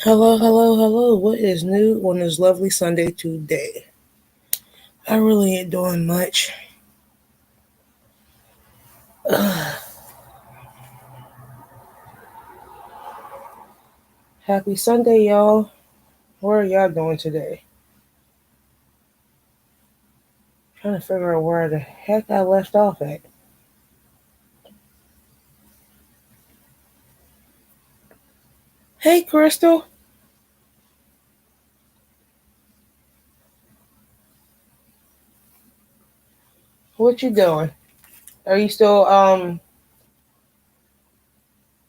Hello, hello, hello. What is new on this lovely Sunday today? I really ain't doing much. Happy Sunday, y'all. What are y'all doing today? Trying to figure out where the heck I left off at. Hey, Crystal. What you doing? Are you still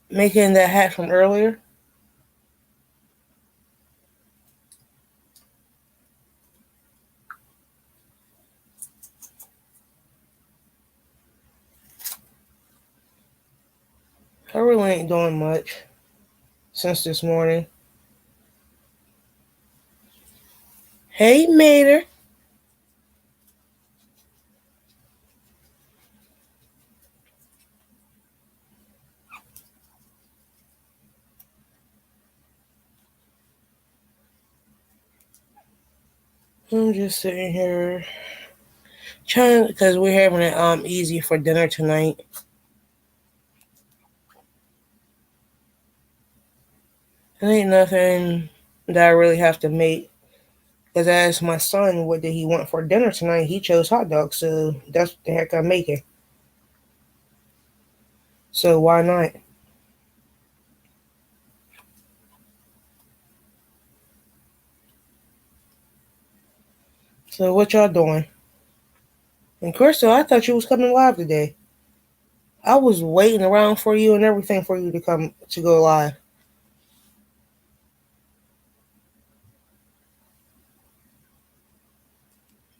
making that hat from earlier? I really ain't doing much since this morning. Hey, Mater. I'm just sitting here trying because we're having it easy for dinner tonight. It ain't nothing that I really have to make. Because I asked my son what did he want for dinner tonight. He chose hot dogs, so that's what the heck I'm making. So why not? So what y'all doing? And Crystal, I thought you was coming live today. I was waiting around for you and everything for you to come to go live.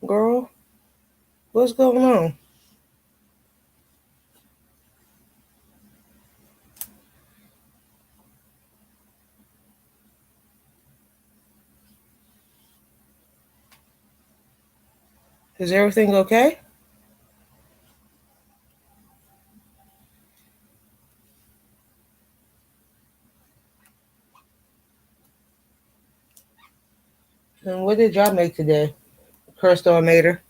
Girl, what's going on? Is everything okay? And what did y'all make today? Crystal and Mater.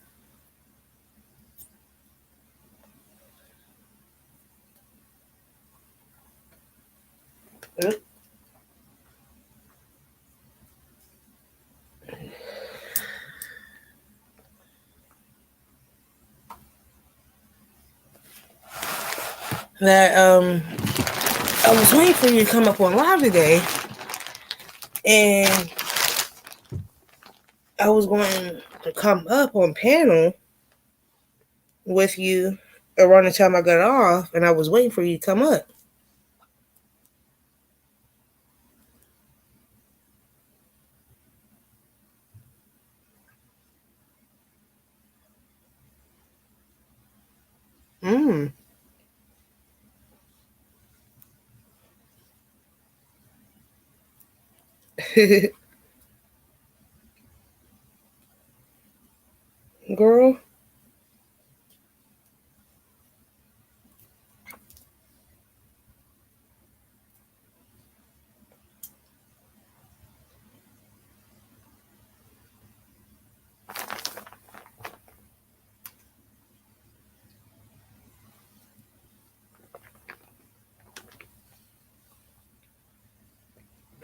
That I was waiting for you to come up on live today, and I was going to come up on panel with you around the time I got off, and I was waiting for you to come up. Mm. Girl,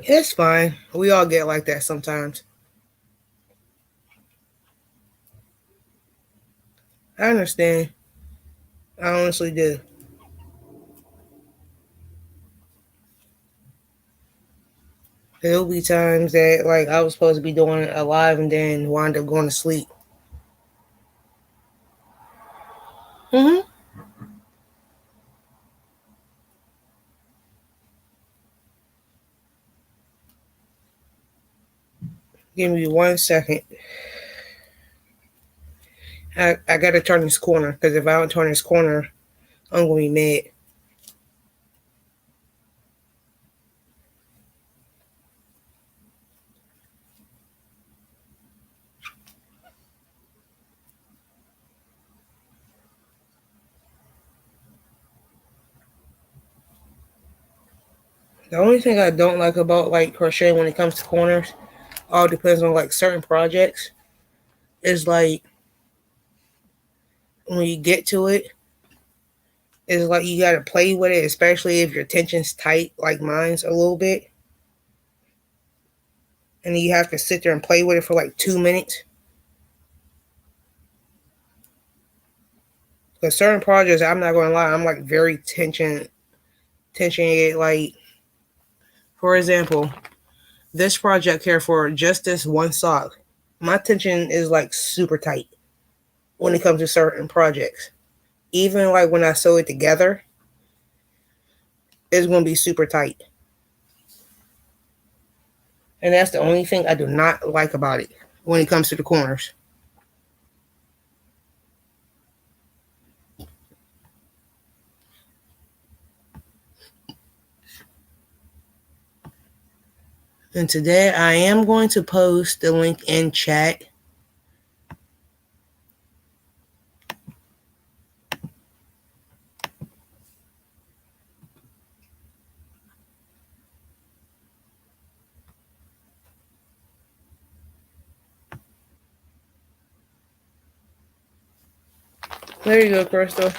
it's fine. We all get like that sometimes. I understand. I honestly do. There'll be times that like I was supposed to be doing it live and then wind up going to sleep. Mm-hmm. Give me 1 second. I gotta turn this corner because if I don't turn this corner, I'm gonna be mad. The only thing I don't like about like crochet when it comes to corners, all depends on like certain projects, is like when you get to it, is like you gotta play with it, especially if your tension's tight, like mine's a little bit, and you have to sit there and play with it for like 2 minutes. Because certain projects, I'm not gonna lie, I'm like very tension. Like for example, this project here for just this one sock, my tension is like super tight when it comes to certain projects. Even like when I sew it together, it's gonna be super tight. And that's the only thing I do not like about it when it comes to the corners. And today I am going to post the link in chat. There you go, Crystal.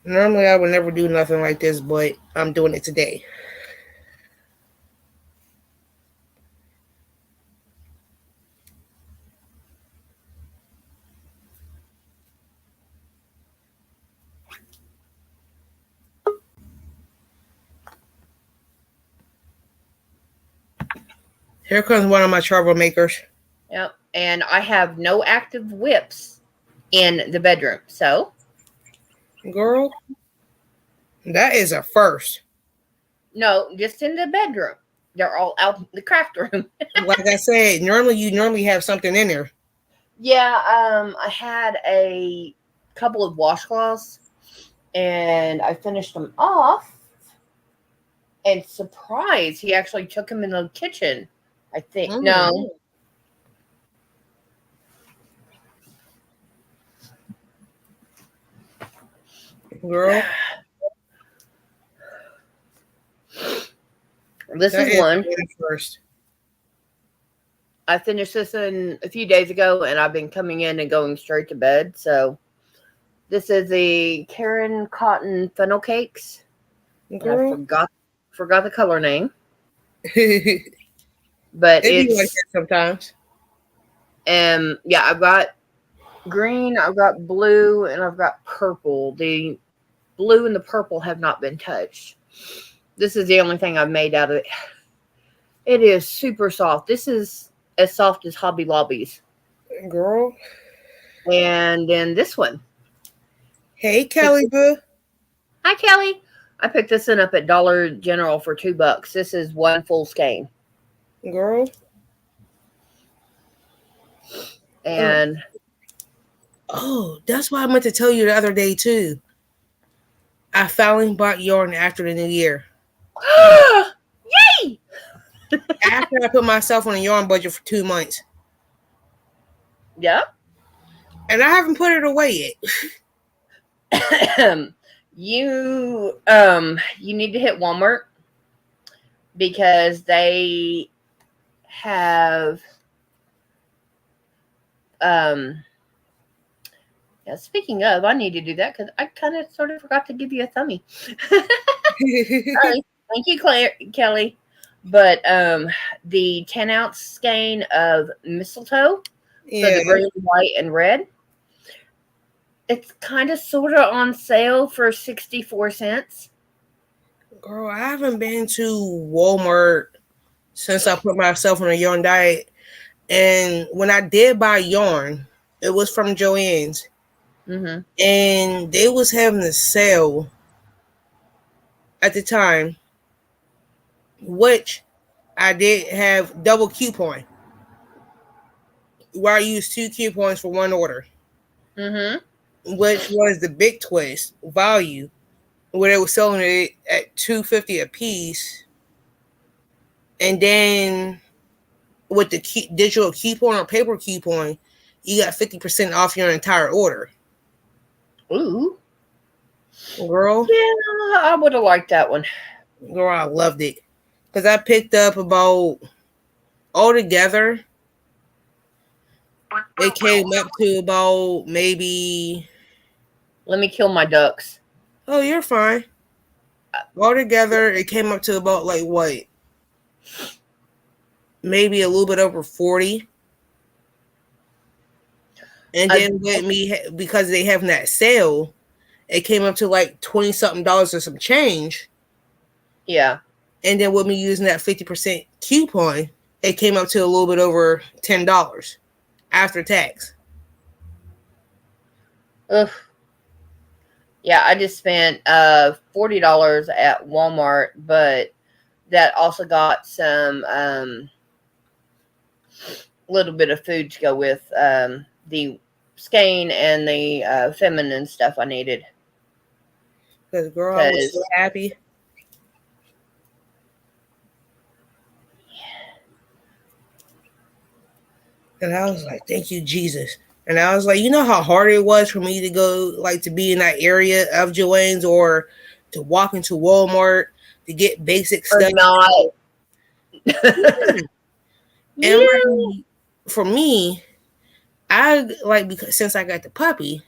Normally I would never do nothing like this, but I'm doing it today. Here comes one of my troublemakers. Yep. And I have no active whips in the bedroom. So, Girl, that is a first. no, just in the bedroom. They're all out in the craft room. Like I said, normally you normally have something in there. Yeah, I had a couple of washcloths and I finished them off. And surprise, he actually took them in the kitchen. I think. Mm, No. girl, This that is is one. a first. I finished this in a few days ago and I've been coming in and going straight to bed. So this is the Karen Cotton funnel cakes. And I Girl, forgot the color name. it But be like it's that sometimes. yeah, I've got green, I've got blue, and I've got purple. The blue and the purple have not been touched. This is the only thing I've made out of it. It is super soft. This is as soft as Hobby Lobby's. Girl, And then this one. hey Kelly boo. Hi, Kelly. I picked this one up at Dollar General for $2. This is one full skein. Girl, uh, And oh, that's why I meant to tell you the other day too. I finally bought yarn after the new year. yay! After I put myself on a yarn budget for 2 months, Yep. and I haven't put it away you you need to hit Walmart because they have yeah, speaking of, I need to do that because I kind of sort of forgot to give you a thumbie. yet. Thank you, Kelly. But the 10-ounce skein of mistletoe, so Yeah, the green, white, and red, it's kind of sort of on sale for 64 cents. girl, I haven't been to Walmart since I put myself on a yarn diet. And when I did buy yarn, it was from Joann's, Mm-hmm. and they was having a sale at the time, which I did have double coupon, where I used two coupons for one order, Mm-hmm. which was the big twist value, where they were selling it at $2.50 a piece, and then with the digital coupon or paper coupon, you got 50% off your entire order. Ooh. Girl, Yeah, I would have liked that one. girl, I loved it. Because I picked up about, altogether, it came up to about maybe, Let me kill my ducks. oh, you're fine. Altogether, it came up to about like what? Maybe a little bit over 40. And I, then with me, because they have that sale, it came up to like 20 something dollars or some change. yeah. And then with me using that 50% coupon, it came up to a little bit over $10 after tax. Ugh. Yeah, I just spent $40 at Walmart, but that also got some little bit of food to go with the skein and the feminine stuff I needed. Because, girl, I was so Because happy. And I was like, thank you, Jesus. And I was like, you know how hard it was for me to go, like, to be in that area of Joanne's or to walk into Walmart to get basic or stuff. not. And Yeah. like, for me, I like, because since I got the puppy,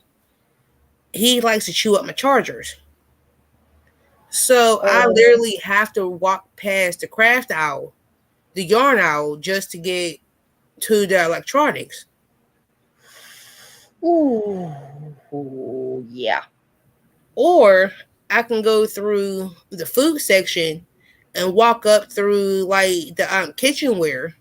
he likes to chew up my chargers. So I Oh. literally have to walk past the craft owl, the yarn owl, just to get to the electronics. Ooh, yeah. Or I can go through the food section and walk up through like the kitchenware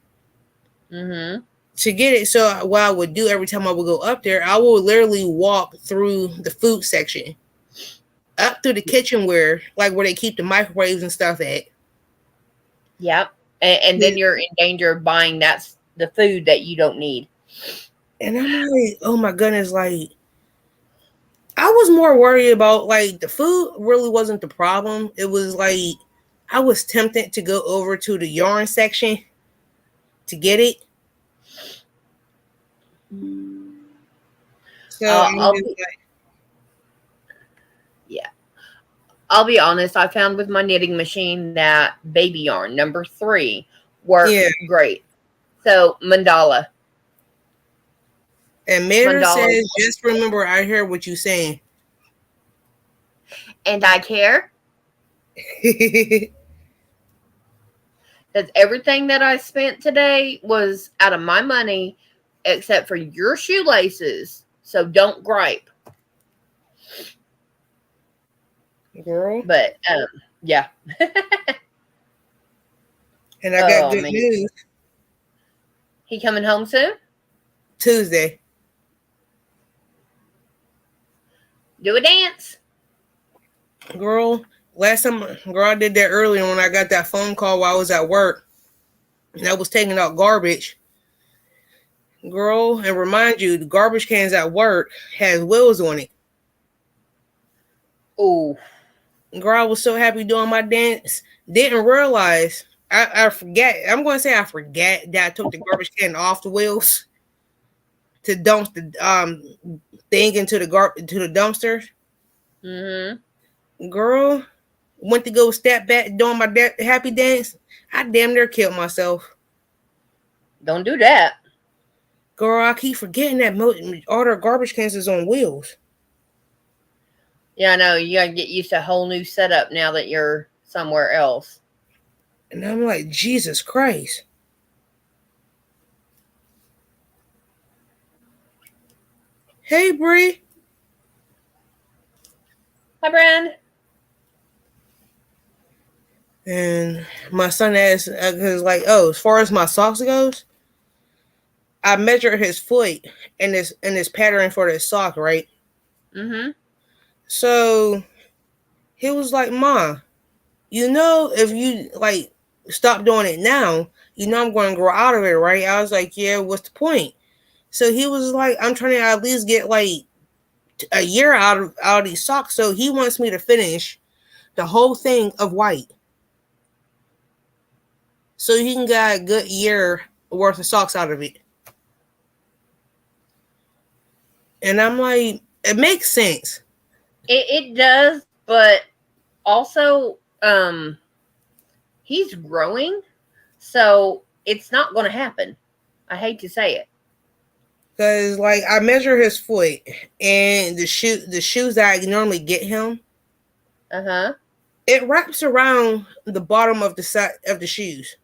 Mm-hmm. to get it. So what I would do every time I would go up there, I would literally walk through the food section, up through the kitchenware, like where they keep the microwaves and stuff at. Yep. And then you're in danger of buying the food that you don't need. And I'm like, oh my goodness, like I was more worried about like the food really wasn't the problem. It was like I was tempted to go over to the yarn section to get it. So I'm I'll just be, yeah. I'll be honest. I found with my knitting machine that baby yarn number 3 yeah. works great. So mandala, And Mater mandala, says, just remember, I hear what you're saying. and I care because everything that I spent today was out of my money, except for your shoelaces. So don't gripe. Girl. But yeah. And I got Oh good man, news. he coming home soon? Tuesday. Do a dance. Girl, last time, girl, I did that earlier when I got that phone call while I was at work. And I was taking out garbage. Girl, and remind you, the garbage cans at work has wheels on it. Oh, Girl, I was so happy doing my dance. Didn't realize I forget. I'm going to say I forget that I took the garbage can off the wheels to dump the thing into the dumpster. mm-hmm. Girl, went to go step back doing my happy dance. I damn near killed myself. Don't do that. Girl, I keep forgetting that all their garbage cans is on wheels. Yeah, I know. You gotta get used to a whole new setup now that you're somewhere else. And I'm like, Jesus Christ. Hey, Bree. Hi, Brand. And my son asked, because like, oh, as far as my socks goes, I measured his foot and this pattern for this sock, right? Mm-hmm. So he was like, Ma, if you like stop doing it now, I'm going to grow out of it, right? I was like, yeah, what's the point? So he was like, I'm trying to at least get like a year out of these socks. So he wants me to finish the whole thing of white, so he can get a good year worth of socks out of it. And I'm like, it makes sense. It does, but also, he's growing, so it's not going to happen. I hate to say it. Cause like I measure his foot and the shoes that I normally get him, Uh huh. it wraps around the bottom of the side of the shoes.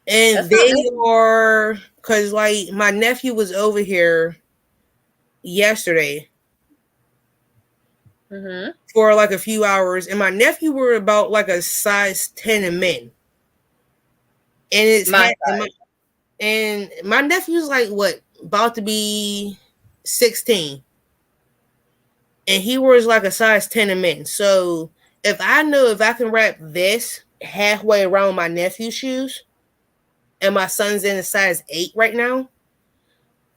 And That's not they good. are, cause like my nephew was over here yesterday Mm-hmm. for like a few hours, and my nephew were about like a size 10 in men. And it's My had and my nephew's like what, about to be 16. And he wears like a size 10 in men. So if I know if I can wrap this halfway around my nephew's shoes, and my son's in a size 8 right now,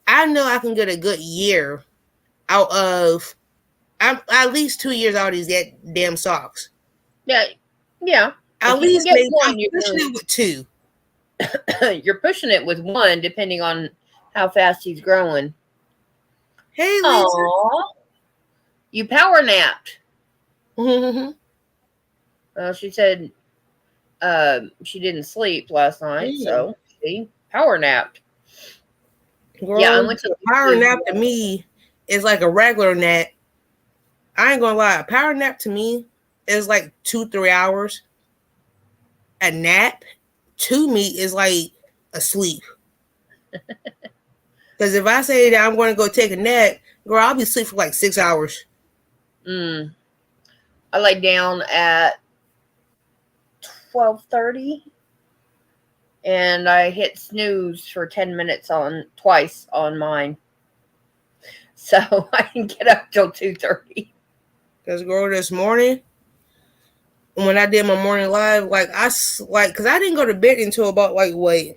I know I can get a good year out of, I'm at least 2 years out of these damn socks. yeah, yeah. At If you can least get maybe I'm one, pushing it with 2. you're pushing it with one, depending on how fast he's growing. Hey, Lisa. Oh, you power napped. Girl, Well, she said she didn't sleep last night, so she power napped. Yeah, I went to a the power beach nap to me is like a regular nap. I ain't gonna lie. A power nap to me is like 2, 3 hours. A nap to me is like a sleep. Because if I say that I'm going to go take a nap, girl, I'll be asleep for like 6 hours. Mm, I laid down at 12:30, and I hit snooze for 10 minutes on twice on mine, so I can get up till 2:30. Because girl, this morning when I did my morning live, because I didn't go to bed until about like wait,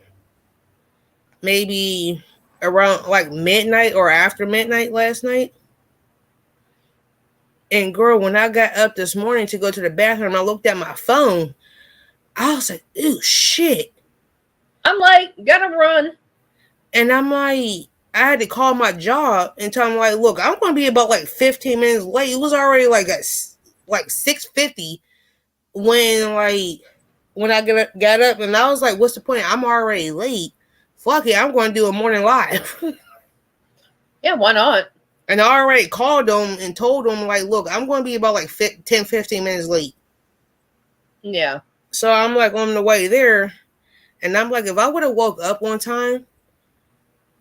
maybe around like midnight or after midnight last night. And girl, when I got up this morning to go to the bathroom, I looked at my phone. I was like, "Ooh, shit!" I'm like, gotta run. And I'm like, I had to call my job and tell them like, "Look, I'm going to be about like 15 minutes late." It was already like at like 6:50 when got up, and I was like, "What's the point? I'm already late. Fuck it, I'm going to do a morning live." Yeah, why not? And I already called them and told them like, "Look, I'm going to be about like 10, 15 minutes late." Yeah. So I'm like on the way there, and I'm like, if I would have woke up on time,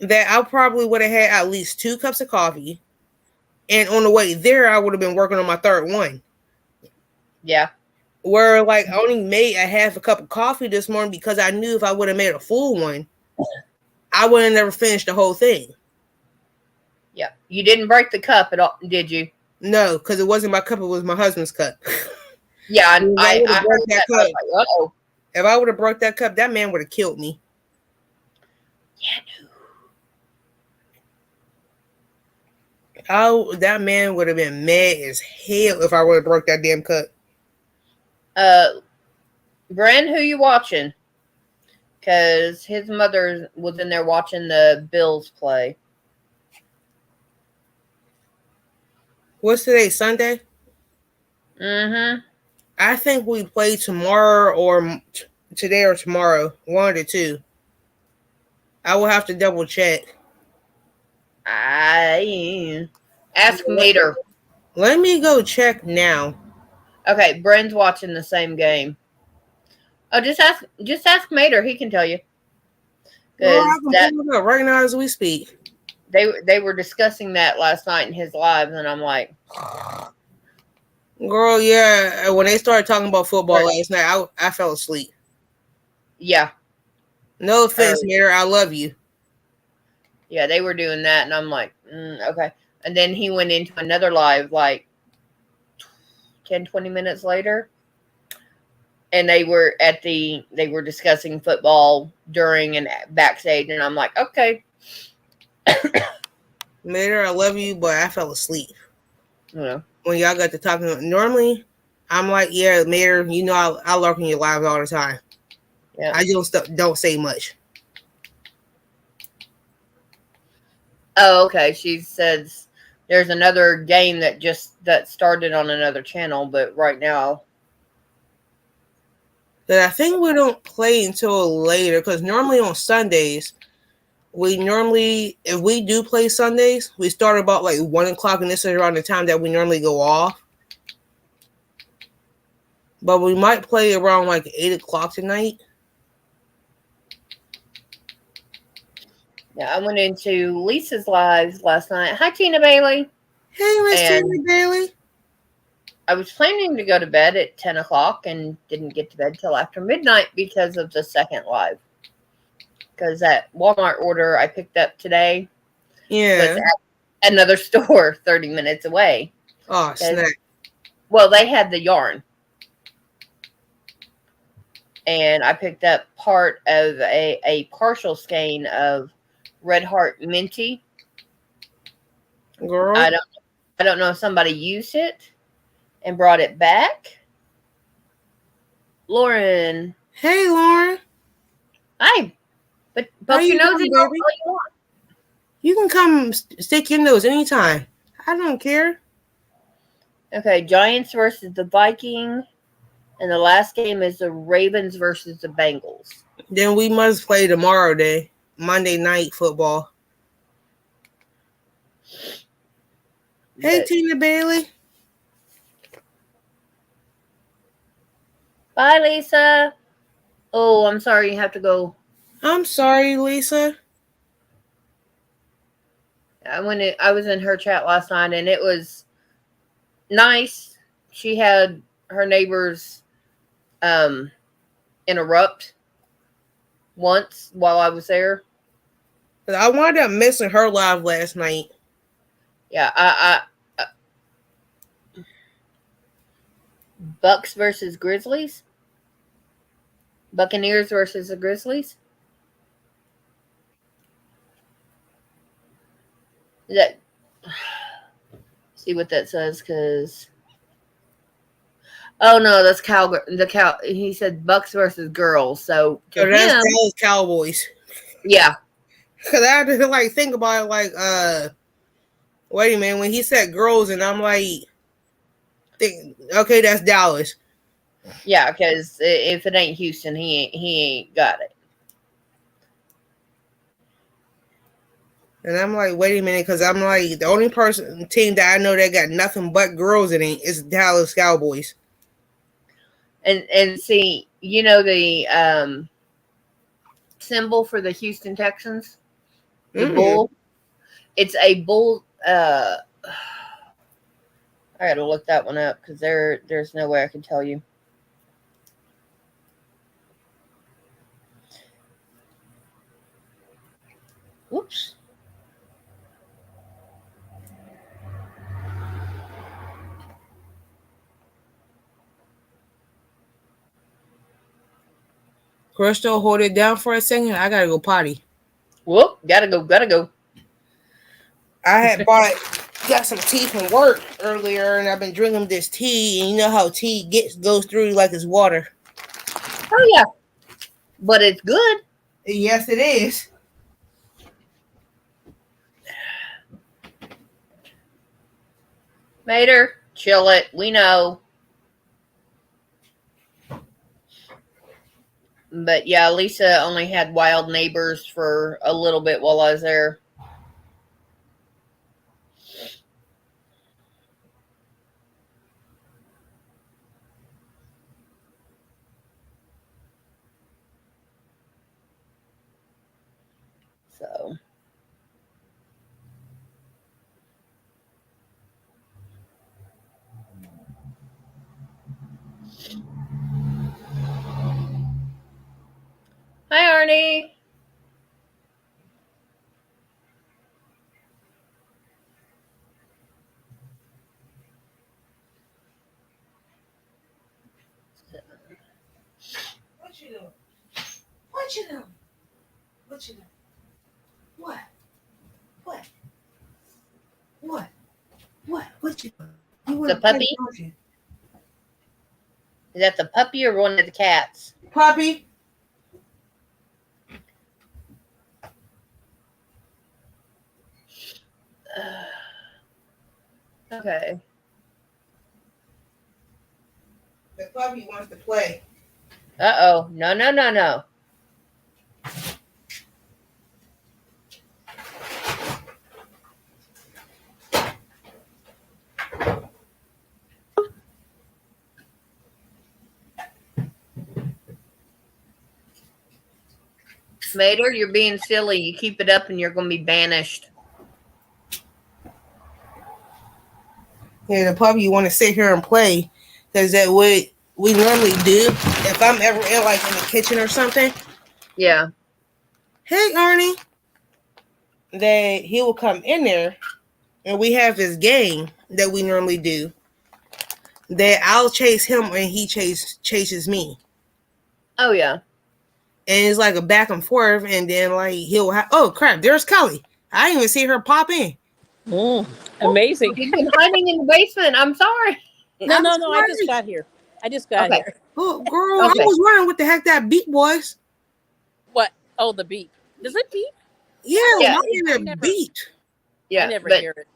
that I probably would have had at least 2 cups of coffee, and on the way there, I would have been working on my third one. Yeah. Where like I only made a half a cup of coffee this morning because I knew if I would have made a full one, I would have never finished the whole thing. Yeah. You didn't break the cup at all, did you? No, because it wasn't my cup; it was my husband's cup. Yeah, I I broke heard that that. I was cup. like, oh. If I would have broke that cup, that man would have killed me. Yeah, Oh, that man would have been mad as hell if I would have broke that damn cup. no. Bren, who you watching? Because his mother was in there watching the Bills play. What's today? Sunday? Mm-hmm. I think we play tomorrow or today or tomorrow. One of the two. I will have to double check. I ask Mater. Let me go check now. Okay, Bren's watching the same game. Oh, just ask Mater. He can tell you. Girl, I Because can that pull it up right now as we speak. they were discussing that last night in his lives, and I'm like, Girl, yeah. When they started talking about football last night, I fell asleep. yeah, No offense, Mater. I love you. yeah, they were doing that, and I'm like, okay. And then he went into another live like 10, 20 minutes later, and they were discussing football during and backstage, and I'm like, okay. Mater, I love you, but I fell asleep. Yeah. When y'all got to talking, normally I'm like, yeah, Mater, you know I lurk in your lives all the time. Yeah. I just don't say much. Oh, okay. She says there's another game that started on another channel, but right now, But I think we don't play until later because normally on Sundays, if we do play Sundays, we start about like 1 o'clock, and this is around the time that we normally go off. But we might play around like 8 o'clock tonight. yeah, I went into Lisa's lives last night. Hi, Tina Bailey. Hey, Miss And Tina Bailey. I was planning to go to bed at 10 o'clock and didn't get to bed till after midnight because of the second live. Because that Walmart order I picked up today was Yeah. at another store 30 minutes away. Oh, snap. Well, they had the yarn. And I picked up part of a partial skein of Red Heart Minty. Girl. I don't know if somebody used it and brought it back. Lauren. Hey, Lauren. Hi. But How poke your you nose doing, in all baby? you want. You can come stick your nose anytime. I don't care. Okay, Giants versus the Viking. And the last game is the Ravens versus the Bengals. Then we must play tomorrow day. Monday night football. Hey, But Tina Bailey. bye, Lisa. Oh, I'm sorry you have to go. I'm sorry, Lisa. I was in her chat last night and it was nice. She had her neighbors um interrupt once while I was there. I wound up missing her live last night. Yeah, Bucks versus Grizzlies. Buccaneers versus the Grizzlies. Is that see what that says? Because oh no, that's cow. The cow. He said Bucks versus girls. So to So that's him, Dallas Cowboys. yeah, Cause I had to like think about it like wait a minute, when he said girls and I'm like okay, that's Dallas. yeah. Because if it ain't Houston, he ain't got it. And I'm like, wait a minute, because I'm like, the only team that I know that got nothing but girls in it is Dallas Cowboys. And see, you know the symbol for the Houston Texans, the Mm. bull. It's a bull. I gotta look that one up because there's no way I can tell you. Whoops. Crystal, hold it down for a second. I gotta go potty. Whoop. Gotta go. Gotta go. I had got some tea from work earlier, and I've been drinking this tea. And you know how tea goes through like it's water. Oh yeah, but it's good. Yes, it is. Mater, chill it. We know. But yeah, Lisa only had wild neighbors for a little bit while I was there. So hi Arnie. What you doing? What you doing? What you doing? What? What? What? What you doing? You want The to play, puppy? don't you? Is that the puppy or one of the cats? Puppy. Okay. The puppy wants to play. Uh-oh. No, no, no, no. Mater, you're being silly. You keep it up and you're going to be banished. Yeah, the puppy want to sit here and play because that what we normally do. If I'm ever in like in the kitchen or something, Yeah. hey Arnie, that he will come in there and we have this game that we normally do. That I'll chase him and he chases me. Oh, yeah. And it's like a back and forth, and then like he'll have, oh crap, there's Kelly. I didn't even see her pop in. Amazing. You've been hiding in the basement. I'm sorry. No, I'm no, no. I sorry. just got here. Okay. Oh, girl, Okay. I was wondering what the heck that beat was. What? Oh, the beep. Does it beep? Yeah, Yeah, mine a beat. Yeah. I never But hear it.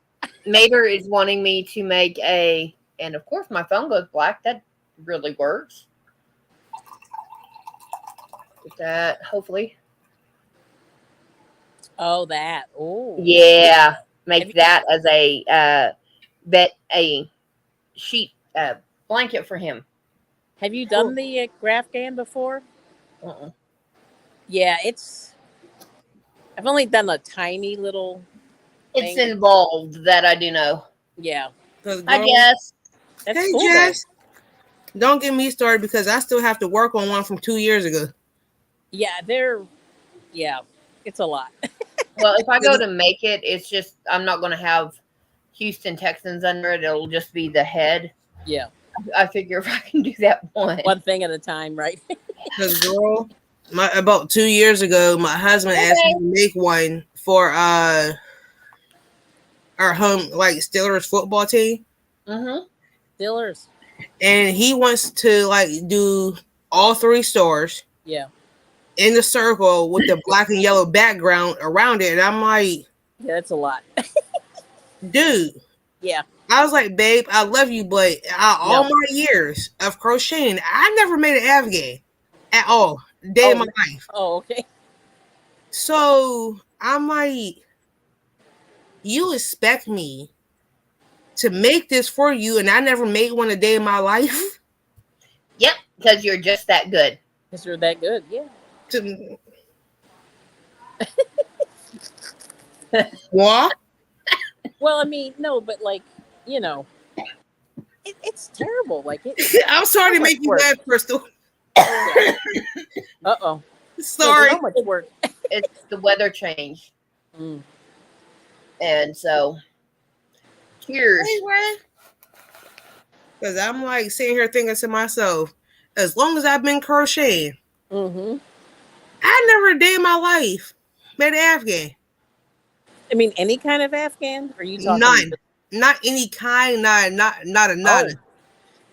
Mater is wanting me to make a, and of course my phone goes black. That really works. Get that, hopefully. Oh, that. Oh. Yeah. Make you- that as a sheet blanket for him. Have you done the Grafgan before? Uh-uh. Yeah, it's. I've only done a tiny little. It's thing. involved, that I do know. Yeah. I guess. That's Hey, cool. Jess. Don't get me started because I still have to work on one from 2 years ago. Yeah, they're. Yeah, it's a lot. Well, if I go to make it, it's just I'm not going to have Houston Texans under it. It'll just be the head. Yeah. I figure if I can do that One thing at a time, right? Because girl, about 2 years ago, my husband asked me to make one for our home like Steelers football team. Mm-hmm. Steelers. And he wants to like do all 3 stars. Yeah. In the circle with the black and yellow background around it. And I'm like, yeah, that's a lot. dude. Yeah. I was like, babe, I love you, but all my years of crocheting, I never made an Afghan at all. Day of my life. Oh, okay. So I'm like, you expect me to make this for you, and I never made one a day in my life? Yep, because you're just that good. Because you're that good, yeah. What? Well, I mean, no, but like, you know, it's terrible. Like, I'm sorry to make you laugh, Crystal. Uh-oh. Sorry. So much work. It's the weather change. And so, cheers. Because I'm like sitting here thinking to myself, as long as I've been crocheting, I never a day in my life made an Afghan. I mean, any kind of Afghan? Are you talking? None. Not any kind. Not a none.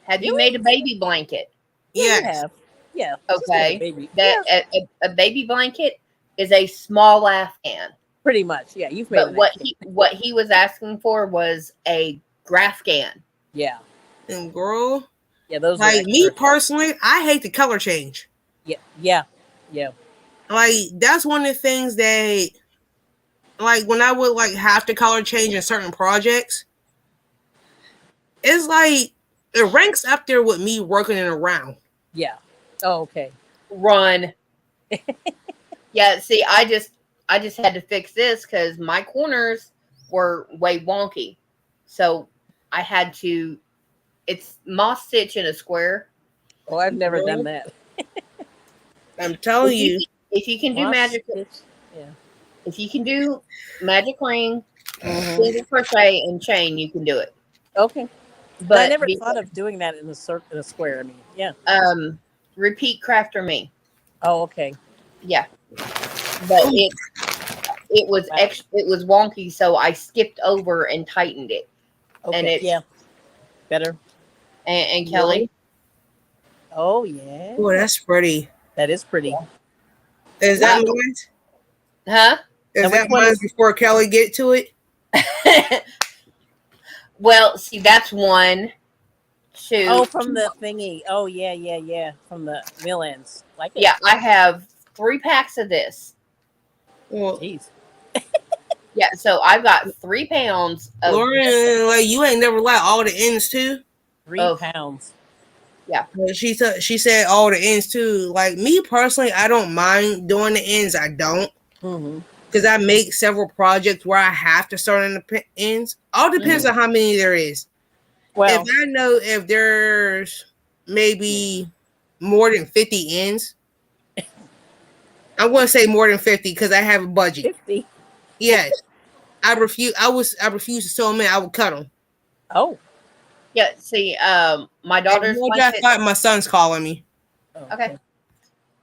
Have you made a baby blanket? Yes. Yeah. Okay. Baby. That a baby blanket is a small Afghan. Pretty much. Yeah. You've made. But what he was asking for was a Grafgan. Yeah. And girl. Yeah, those like me personally, I hate the color change. Yeah. Yeah. Yeah. Like that's one of the things that, like when I would like have to color change in certain projects, it's like it ranks up there with me working it around. Yeah. Oh, okay. Run. Yeah. See, I just had to fix this because my corners were way wonky, so I had to. It's moss stitch in a square. Oh, I've never done that. I'm telling you. If you can do magic, if you can do magic ring, single crochet and chain, you can do it. Okay, but I never thought of doing that in a square. I mean, yeah. Repeat craft or me. Oh, okay. Yeah, but it was it was wonky, so I skipped over and tightened it. Okay. And it better. And Kelly. Oh yeah. Oh, that's pretty. That is pretty. Is that mine? Huh? Is that mine before Kelly get to it? Well, see, that's one, Oh, two. from the thingy. Oh, yeah, yeah, yeah. From the mill ends. Like it. Yeah, I have 3 packs of this. Well, Jeez. Yeah, so I've got 3 pounds Lauren, like you ain't never like all the ends too. Three of pounds. yeah. Well, she said all the ends too. Like me personally, I don't mind doing the ends. I don't Mm-hmm. because I make several projects where I have to start on the ends. All depends Mm-hmm. on how many there is. If Well, I know if there's maybe more than 50 ends, I'm going to say more than 50 because I have a budget. 50. Yes, I refuse to sew them in. I would cut them. Oh. Yeah, see, my And daughter's what I blanket, thought my son's calling me. okay,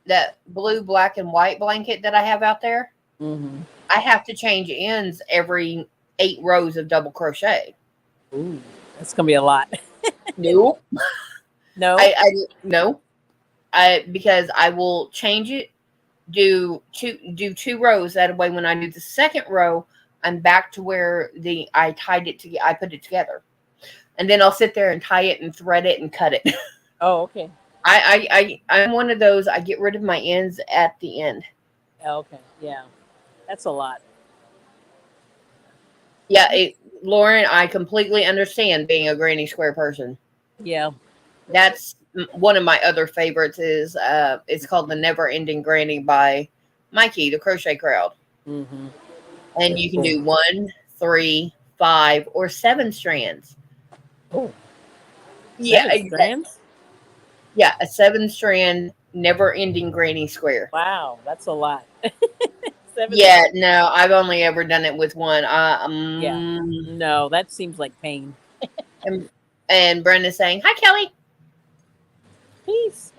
that blue, black, and white blanket that I have out there, Mm-hmm. I have to change ends every 8 rows of double crochet. Ooh, that's gonna be a lot. No, No. no, I because I will change it, do 2 rows. That way, when I do the second row, I'm back to where I tied it to. I put it together, and then I'll sit there and tie it and thread it and cut it. Oh, okay. I'm one of those. I get rid of my ends at the end. Oh, okay. Yeah, that's a lot. Yeah, Lauren, I completely understand being a granny square person. Yeah. That's one of my other favorites. Is it's called the Never Ending Granny by Mikey, the Crochet Crowd, Mm-hmm. and you can do 1, 3, 5, or 7 strands. Oh, Yeah, 7 strands. yeah, a 7 strand Never Ending Granny Square. Wow, that's a lot. Seven. Yeah, no, I've only ever done it with one. Yeah. No, that seems like pain. and, and Brenda's saying, "Hi, Kelly." Peace.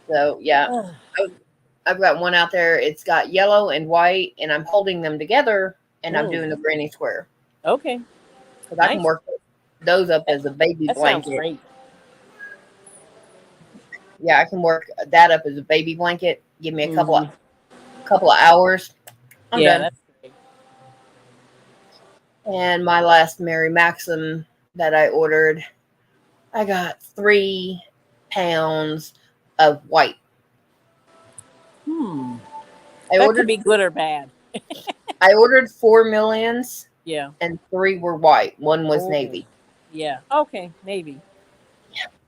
So yeah, Ugh. I've got one out there. It's got yellow and white, and I'm holding them together, and I'm doing the granny square Okay. because I can Nice. work those up as a baby That sounds blanket. great. Yeah, I can work that up as a baby blanket. Give me a couple Mhm. of hours. I'm Yeah, done. that's great. And my last Mary Maxim that I ordered, I got 3 pounds of white. I That could ordered be good or bad. 4 millions, Yeah. and 3 were white. One was Oh. navy. Yeah. Okay. Maybe.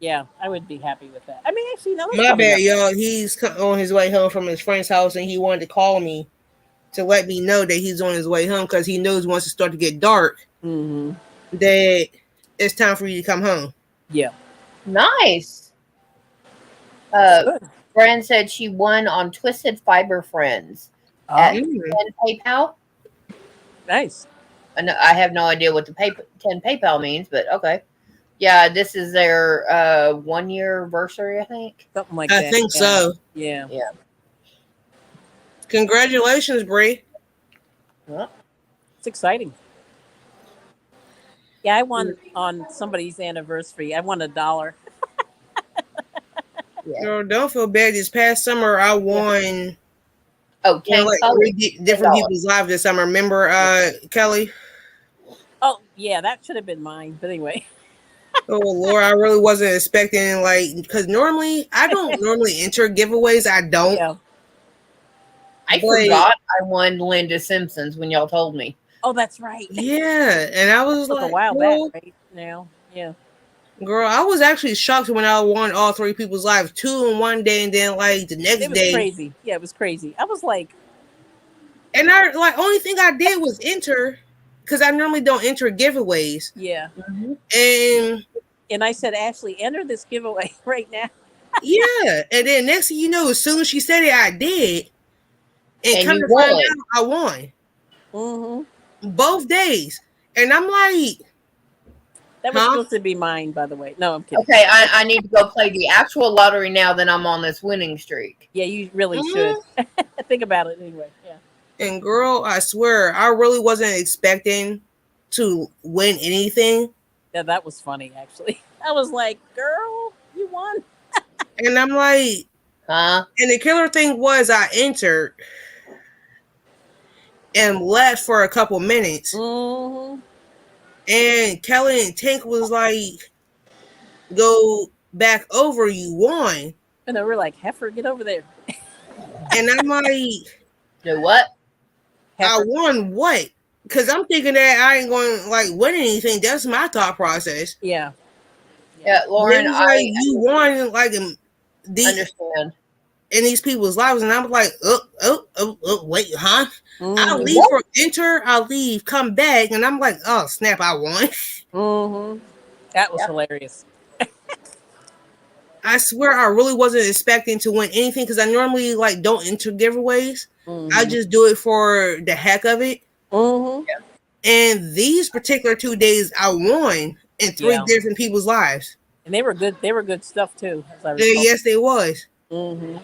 Yeah, I would be happy with that. I mean, actually, no, that's My probably bad, not. y'all. He's on his way home from his friend's house, and he wanted to call me to let me know that he's on his way home because he knows once it starts to get dark Mm-hmm. that it's time for you to come home. Yeah. Nice. Good. Fran said she won on Twisted Fiber Friends Oh, at 10 PayPal. nice. I have no idea what the 10 PayPal means, but okay. Yeah, this is their 1-year anniversary, I think. Something like I that. think Yeah. so. Yeah. Yeah. Congratulations, Bree. Well, It's exciting. Yeah, I won on somebody's anniversary. I won $1. yeah. Girl, don't feel bad. This past summer, I won. Oh, You know, 10 like colors. 3 different $10. people's lives this summer. Remember, Kelly? Oh, yeah, that should have been mine. But anyway. Oh Lord, I really wasn't expecting because normally I don't normally enter giveaways. I don't. Yeah. I But forgot I won Linda Simpson's when y'all told me. Oh, that's right. yeah, and I was That was a like, while back, right? Now. Yeah. girl, I was actually shocked when I won all 3 people's lives, 2 in one day, and then like the next It was day. crazy. Yeah, it was crazy. I was like, And I only thing I did was enter because I normally don't enter giveaways. yeah. And And I said, Ashley, enter this giveaway right now. yeah, and then next thing you know, as soon as she said it, I did, and And come you to find won. out, I won Mm-hmm. both days, and I'm like, That was huh? supposed to be mine, by the way. No, I'm kidding. Okay, I need to go play the actual lottery now that I'm on this winning streak. Yeah, you really should. Think about it anyway. Yeah. And girl, I swear, I really wasn't expecting to win anything. Yeah, that was funny, actually. I was like, girl, you won. And I'm like, Huh? and the killer thing was I entered. and left for a couple minutes. Mm-hmm. And Kelly and Tank was like, go back over, you won. And then we're like, Heifer, get over there. And I'm like, Do what? I Heifer. won what? Because I'm thinking that I ain't going to like win anything. That's my thought process. Yeah. Yeah, And Lauren, it was like, I you won like understand. in these people's lives. And I'm like, wait, huh? I'll Mm-hmm. leave for enter, I'll leave, come back. And I'm like, oh, snap, I won. Mm-hmm. That was Yep. hilarious. I swear I really wasn't expecting to win anything because I normally like don't enter giveaways. I Mm-hmm. just do it for the heck of it. Mm-hmm. And these particular 2 days, I won in three Yeah. different people's lives. And they were good. They were good stuff too, as I recall. Yes, they was. Mm-hmm.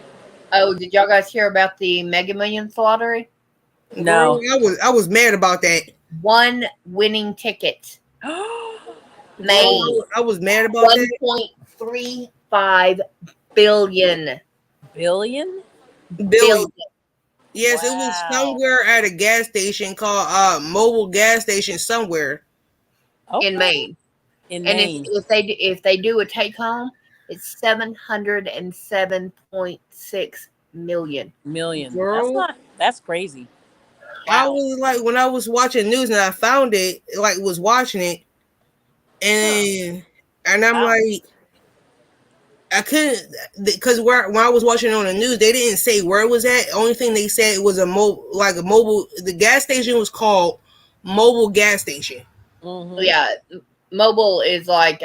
Oh, did y'all guys hear about the Mega Millions lottery? No. Girl, I was mad about that. One winning ticket Girl, made I was mad about that. 1.35 billion. Billion? Billion. Yes, it was Wow. somewhere at a gas station called Mobile gas station somewhere. Okay. In Maine. In And Maine. if they do a take home, it's 707.6 million. Million. Girl, That's crazy. I Wow. was like when I was watching news and I found it, like was watching it, Huh. and I'm Wow. like, I couldn't because when I was watching it on the news, they didn't say where it was at. Only thing they said it was a mobile. The gas station was called Mobile Gas Station. Mm-hmm. Yeah, Mobile is like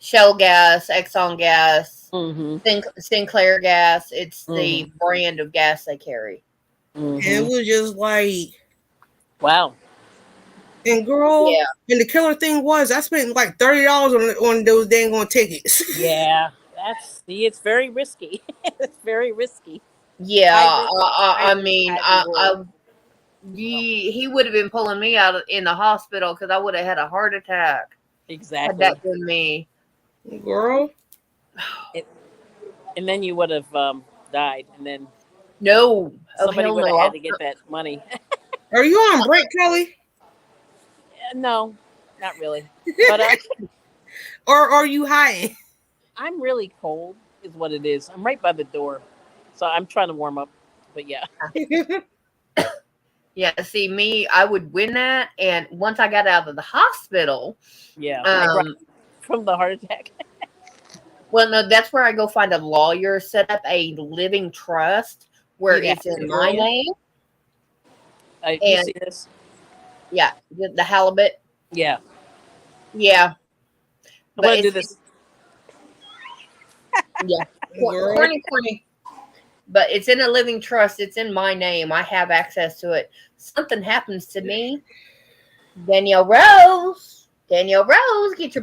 Shell Gas, Exxon Gas, Mm-hmm. Sinclair Gas. It's the Mm-hmm. brand of gas they carry. And it Mm-hmm. was just like, Wow. and girl, Yeah. and the killer thing was I spent like $30 on those dang on tickets. Yeah. It's very risky. It's very risky. Yeah, High risk, high I risk, mean, high reward. he would have been pulling me out in the hospital because I would have had a heart attack had Exactly. that been me. Girl, It, and then you would have died, and then No, oh somebody hell would have no, had to get that money. are you on break, Kelly? No, not really. But Or are you hiding? I'm really cold, is what it is. I'm right by the door, so I'm trying to warm up. But yeah, yeah. See me, I would win that, and once I got out of the hospital, yeah, right um, from the heart attack. well, no, that's where I go find a lawyer, set up a living trust where Yeah, it's in my girl. name, You and see this? yeah, the halibut, Yeah, yeah, I'm but gonna do it's this. yeah, Girl, corny. But it's in a living trust. It's in my name. I have access to it. Something happens to me, Danielle Rose, get your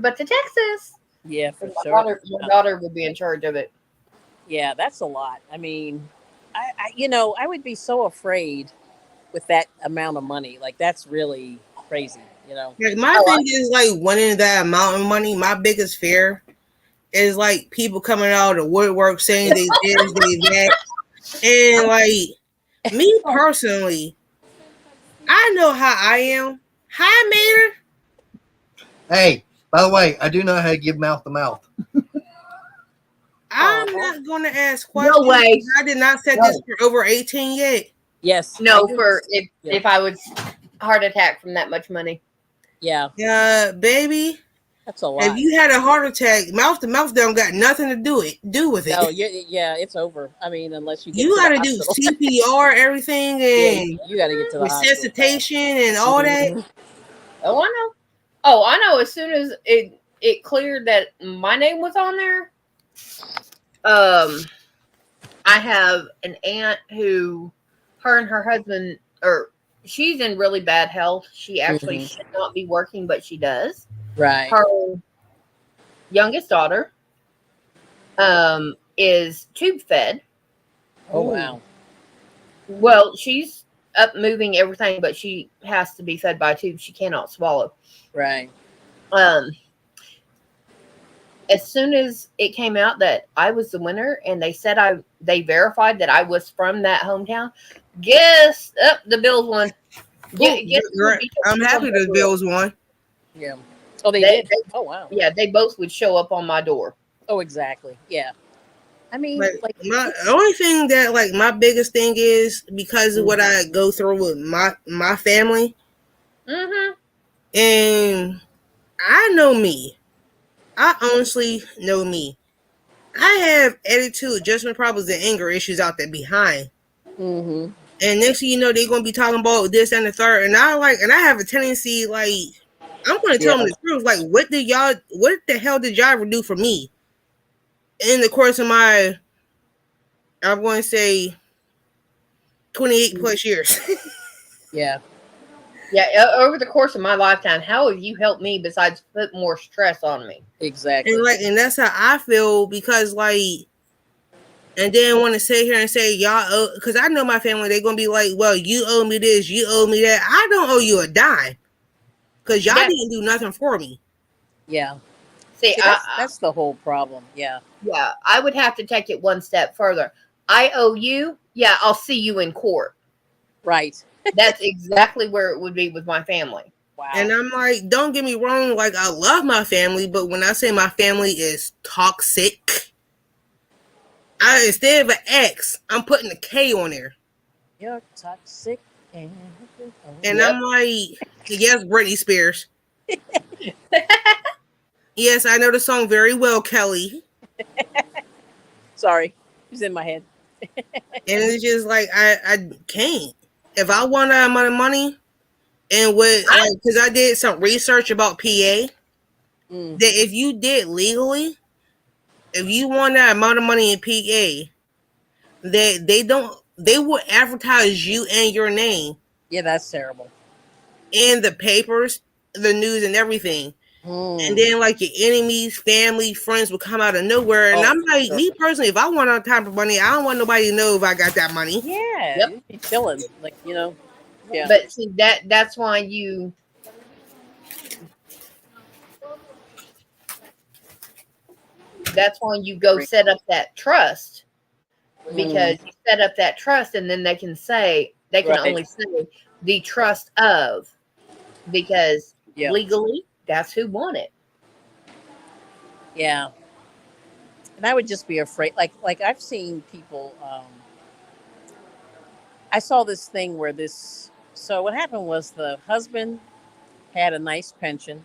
butt to Texas. Yeah, for And sure. my daughter would be in charge of it. Yeah, that's a lot. I mean, I would be so afraid with that amount of money. Like that's really crazy. You know. like my Oh, thing is like winning that amount of money. My biggest fear is like people coming out of the woodwork saying they this, they that, and like me personally, I know how I am. Hi, Mater. Hey, by the way, I do know how to give mouth to mouth. I'm Aw. not going to ask no questions. way. I did not set No. this for over 18 yet. Yes. No, I do. for Yeah. if I was heart attack from that much money. Yeah, Baby, that's a if lot. you had a heart attack, mouth to mouth don't got nothing to do with it. No, yeah, it's over. I mean, unless you get You to the got to do hospital. CPR, everything, Yeah, and you got to get to the hospital. resuscitation and all that. Mhm. Oh, I know. Oh, I know. As soon as it cleared that my name was on there, I have an aunt who, her and her husband, or she's in really bad health. She actually Mhm. should not be working, but she does. Right. Her youngest daughter, is tube fed. Oh wow. Well, she's up moving everything, but she has to be fed by tube. She cannot swallow. Right. Um, as soon as it came out that I was the winner, and they verified that I was from that hometown. Guess the Bills won. Oh, Guess who would be I'm showing up happy on my the door? Bills won. Yeah. Oh, they They, did. they, Oh, wow. yeah, they both would show up on my door. Oh, exactly. Yeah. I mean, Like like my it's. only thing that like my biggest thing is because of Mm, what I go through with my family, Mm-hmm. and I know me. I honestly know me. I have attitude, adjustment problems, and anger issues out there behind. mm-hmm. And next thing you know, they're gonna be talking about this and the third. And I have a tendency like I'm gonna tell them Yeah. the truth. Like, what the hell did y'all ever do for me in the course of my, I'm going to say 28 Mm, plus years? yeah. Yeah, over the course of my lifetime, how have you helped me besides put more stress on me? And Exactly. like, and that's how I feel because like, and then want to sit here and say y'all, because I know my family, they're gonna be like, well, you owe me this, you owe me that. I don't owe you a dime because y'all That didn't do nothing for me. Yeah. see, See, that's the whole problem. Yeah. yeah, I would have to take it one step further. I owe you. Yeah, I'll see you in court. Right. That's exactly where it would be with my family. And Wow. I'm like, don't get me wrong, like I love my family, but when I say my family is toxic, I instead of an X, I'm putting a K on there. You're toxic. And And Yep. I'm like, yes, Britney Spears. Yes, I know the song very well, Kelly. sorry, it was in my head. And it's just like I can't. If I want that amount of money and with I, like because I did some research about PA, Mm, that if you did legally, if you want that amount of money in PA, that they will advertise you and your name yeah, that's terrible. in the papers, the news and everything. And Mm. then like your enemies, family, friends will come out of nowhere. And Oh, I'm like, sure. me personally, if I want on type of money, I don't want nobody to know if I got that money. Yeah, yep. you'd be chilling. Like, yeah. But see that's why you go Agree. set up that trust, Mm, because you set up that trust, and then they can right. only say the trust of, because Yeah. legally that's who won it. Yeah. And I would just be afraid. Like I've seen people. I saw this thing where this. So what happened was the husband had a nice pension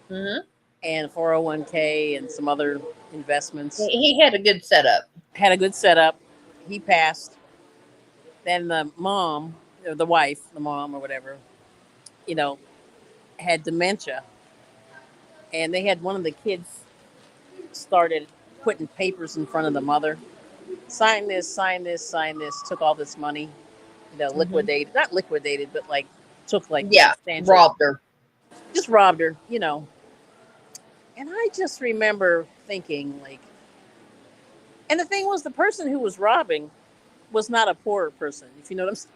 Hmm. and 401k and some other investments. He had a good setup. Had a good setup. He passed. Then the mom, or the wife, the mom or whatever, you know, had dementia, and they had one of the kids started putting papers in front of the mother. Sign this, sign this, sign this. Took all this money, Hmm. liquidated, not liquidated, but like took like Yeah, substantial, robbed her. just robbed her. And I just remember thinking like, and the thing was, the person who was robbing was not a poor person, if you know what I'm saying.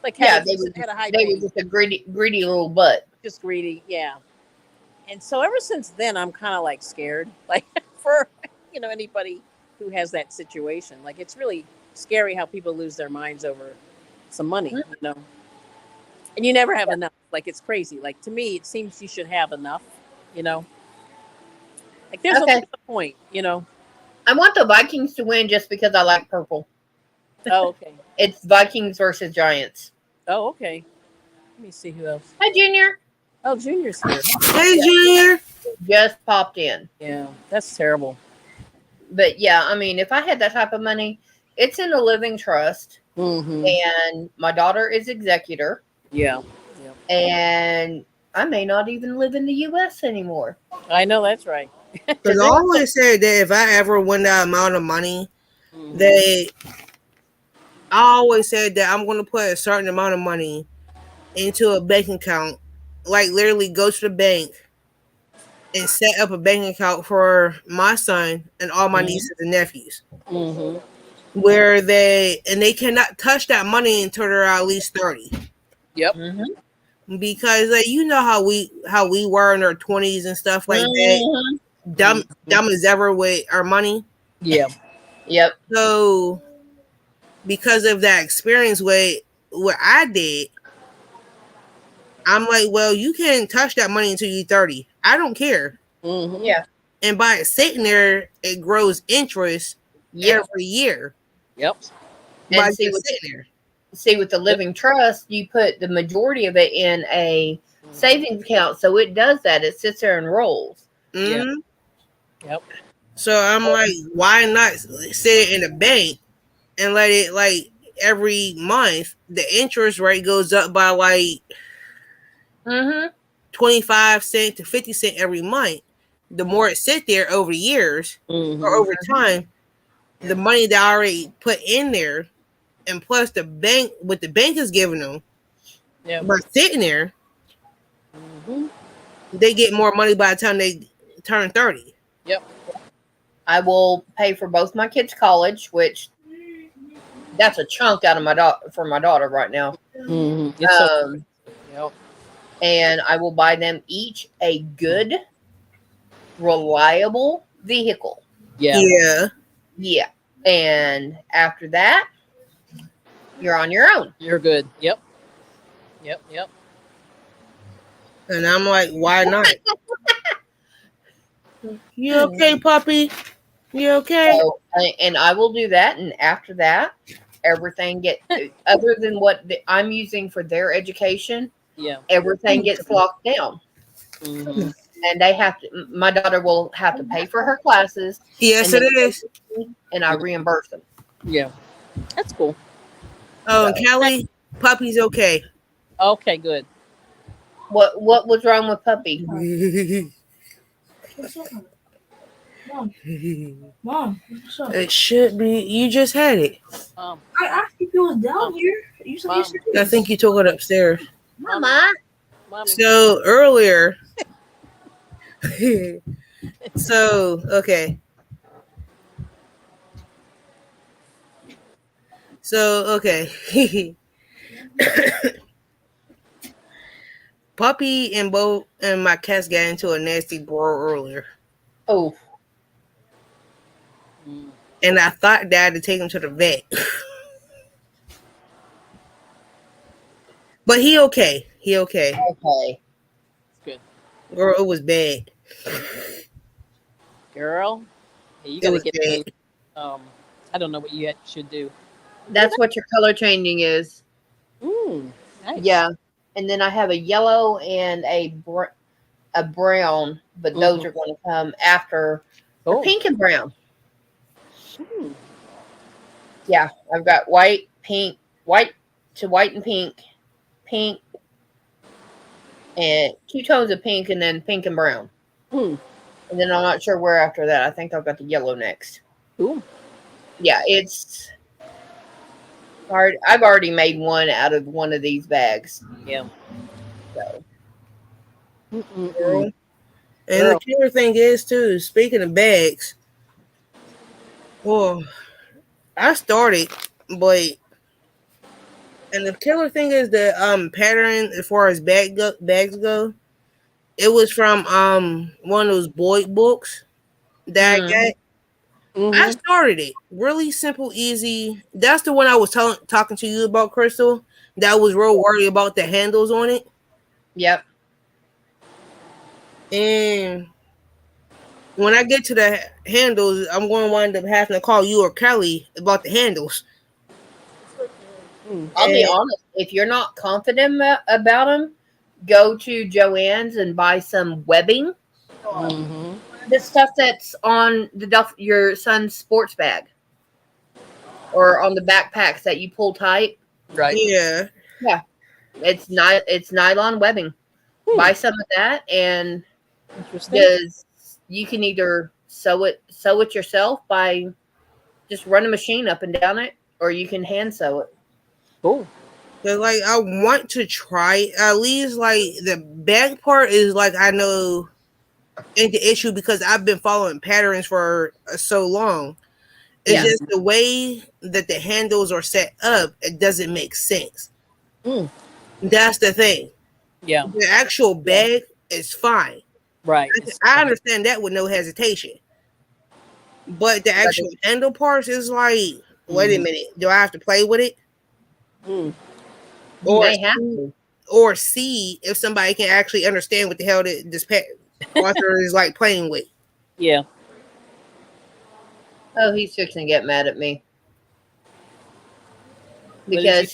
Like Yeah, they were had a high they were paying, just a greedy little butt. just greedy, yeah. And so ever since then, I'm kind of like scared, like for anybody who has that situation. Like it's really scary how people lose their minds over some money. And you never have enough. Like it's crazy. Like to me, it seems you should have enough. You know, like there's Okay, a point. I want the Vikings to win just because I like purple. Oh, okay. It's Vikings versus Giants. Oh, okay. Let me see who else. Hi, Junior. Oh, Junior's here. Hey, Yeah, Junior. just popped in. Yeah, that's terrible. But yeah, I mean, if I had that type of money, it's in a living trust, Mm-hmm. and my daughter is executor, Yeah. Yeah. and I may not even live in the U.S. anymore. I know that's right. Because Because I there was always said that if I ever win that amount of money, mm-hmm. that I always said that I'm going to put a certain amount of money into a bank account, like literally go to the bank and set up a bank account for my son and all my Mm-hmm. nieces and nephews, Mm-hmm. where they cannot touch that money until they're at least 30. Yep. Hmm. Because like you know how we were in our 20s and stuff like that. Hmm. dumb as ever with our money. Yeah. Yep. So because of that experience with what I did, I'm like, well, you can't touch that money until you're 30. I don't care. Mm-hmm. Yeah. And by it sitting there, it grows interest Yep. every year. Yep. By And see just what sitting there. see with the living trust, you put the majority of it in a savings account, so it does that. It sits there and rolls. Yeah. Mm-hmm. Yep. So I'm like, why not sit it in a bank and let it like every month the interest rate goes up by like Mm-hmm. 25 cents to 50 cents every month. The more it sit there over years or Mm-hmm. over time, the money that I already put in there, and plus the bank what the bank is giving them Yep. by sitting there, Mm-hmm. they get more money by the time they turn 30. Yep. I will pay for both my kids' college, which that's a chunk out of my for my daughter right now. Mm-hmm. It's so. Yep. And I will buy them each a good, reliable vehicle. Yeah. Yeah. Yeah. And after that, you're on your own. You're good. Yep. Yep. Yep. And I'm like, why not? You okay, puppy? You okay? So, and I will do that. And after that, everything get other than what I'm using for their education, Yeah. everything gets locked down. Mm-hmm. And they have to. My daughter will have to pay for her classes, Yes, and it they is. and I reimburse them. Yeah. That's cool. Oh, So, and Kelly, puppy's okay. Okay. Good. what was wrong with Puppy? What's up, Mom? Mom, what's up? It should be. You just had it. Um. I asked if it was down here. You said yes, it I is. think you took it upstairs. Mama. Mommy. So earlier. So okay. So okay. Puppy and Bo and my cats got into a nasty brawl earlier, Oh, Mm. and I thought that I had to take him to the vet. But he okay. He okay. okay. Good. Girl, it was bad. Girl. Hey, you It gotta was get bad. those. I don't know what you should do. That's what your color changing is. Nice. Yeah. And then I have a yellow and a brown, but those Mhm. are going to come after the Oh. pink and brown. Mm. Yeah, I've got white, pink, white to white and pink, and two tones of pink, and then pink and brown. Mm. And then I'm not sure where after that. I think I've got the yellow next. Cool. Yeah, it's hard. I've already made one out of one of these bags. Yeah. So Mm-mm-mm. Girl. And Girl. the killer thing is too, speaking of bags, well, I started, but and the killer thing is the pattern as far as bags go. It was from one of those Boyd books that I Mm. got. I Mm-hmm. started it really simple, easy. That's the one I was talking to you about, Crystal. That was real worried about the handles on it, Yep. and when I get to the handles, I'm going to wind up having to call you or Kelly about the handles. Mm. I'll be And honest. If you're not confident about them, go to Joann's and buy some webbing. Mm-hmm. The stuff that's on your son's sports bag or on the backpacks that you pull tight. Right. yeah, Yeah, it's nylon webbing. Buy some of that, and Interesting. you can either sew it yourself by just run a machine up and down it, or you can hand sew it. Cool. but like I want to try at least like the back part is like I know ain't the issue because I've been following patterns for so long. It's Yeah. just the way that the handles are set up, it doesn't make sense. Mm. That's the thing. Yeah. The actual bag is fine. Right. I understand that with no hesitation. But the actual handle parts is like, wait a minute, do I have to play with it? Mm. You Or may have to. or see if somebody can actually understand what the hell this author is like playing with. Yeah. Oh, he's fixing to get mad at me What did you? because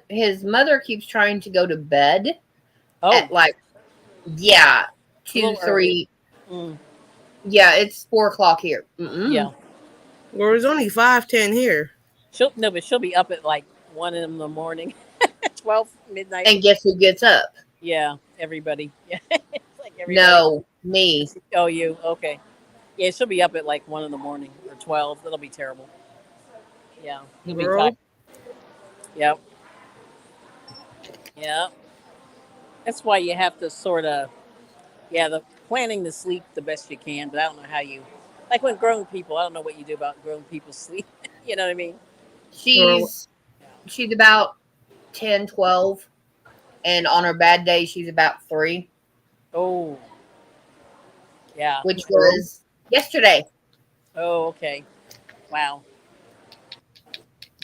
his mother keeps trying to go to bed Oh, at like yeah a little 2 3. mm, Yeah, it's 4 o'clock here. yeah. Well, it's only 5:10 here. But she'll be up at like 1 in the morning, 12 midnight. And guess who gets up? Yeah, everybody. Yeah, it's like everybody. No, me. Oh, you okay? Yeah, she'll be up at like 1 in the morning or 12. That'll be terrible. Yeah, you'll be tired. Girl, Yep. Yeah. That's why you have to sort of the planning to sleep the best you can. But I don't know how you like when grown people. I don't know what you do about grown people's sleep. You know what I mean? girl, She's about 10, 12, and on her bad day she's about 3, Oh, yeah. which girl, was yesterday. Oh, okay. Wow,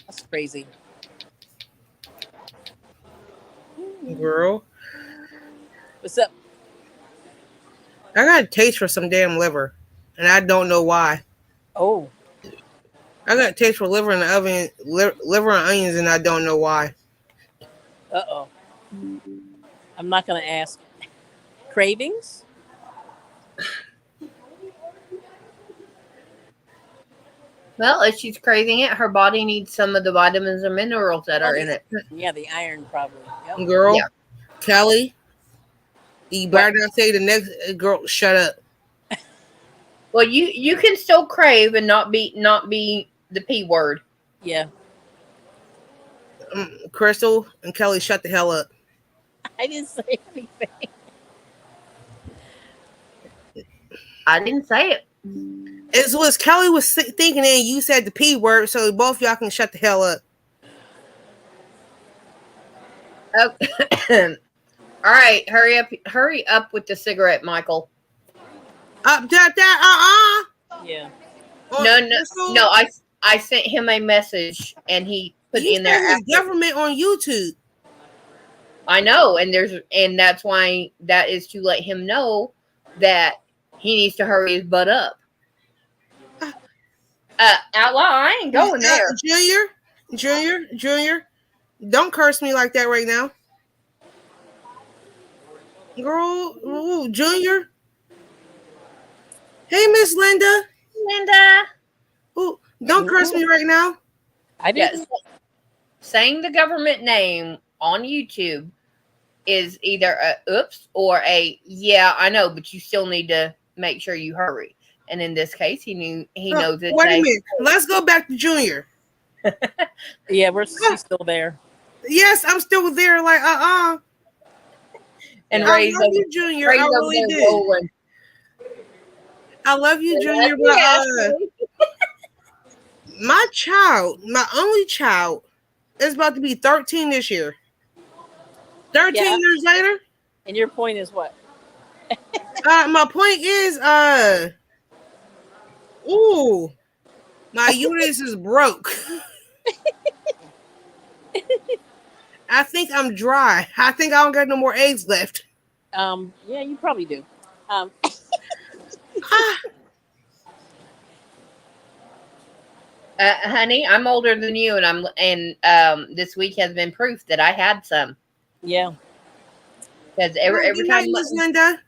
that's crazy. girl. What's up? I got a taste for some damn liver, and I don't know why. Oh, I got a taste for liver in the oven, liver and onions, and I don't know why. oh. I'm not gonna ask. Cravings? Well, if she's craving it, her body needs some of the vitamins and minerals that are in it. Yeah, the iron probably. Yep. Girl, Yeah. Kelly, you better not say the next girl. Shut up. Well, you can still crave and not be the P word. Yeah, Crystal and Kelly, shut the hell up. I didn't say anything. I didn't say it. It was Kelly was thinking, and you said the P word, so both y'all can shut the hell up. Oh. All right, hurry up with the cigarette, Michael. Yeah. No. I sent him a message and he put You in there. said his government on YouTube. I know, and that's why that is to let him know that he needs to hurry his butt up. Outlaw, I ain't going there. Junior, don't curse me like that right now, girl. Ooh, Junior. Hey, Miss Linda. Linda. Ooh, don't curse me right now. I didn't. Yes. Saying the government name on YouTube is either a oops or a yeah, I know, but you still need to make sure you hurry. And in this case, he knows it. Wait a minute. Let's go back to Junior. Yeah, she's still there. Yes, I'm still there. Like And I Ray's love you, Junior. Ray's I over really there do. rolling. I love you, Junior. But my only child, is about to be 13 this year. 13 years later. And your point is what? My point is, my uterus is broke. I think I'm dry. I think I don't got no more eggs left. Yeah, you probably do. Honey, I'm older than you, and this week has been proof that I had some. Yeah. Because every time, Miss Linda.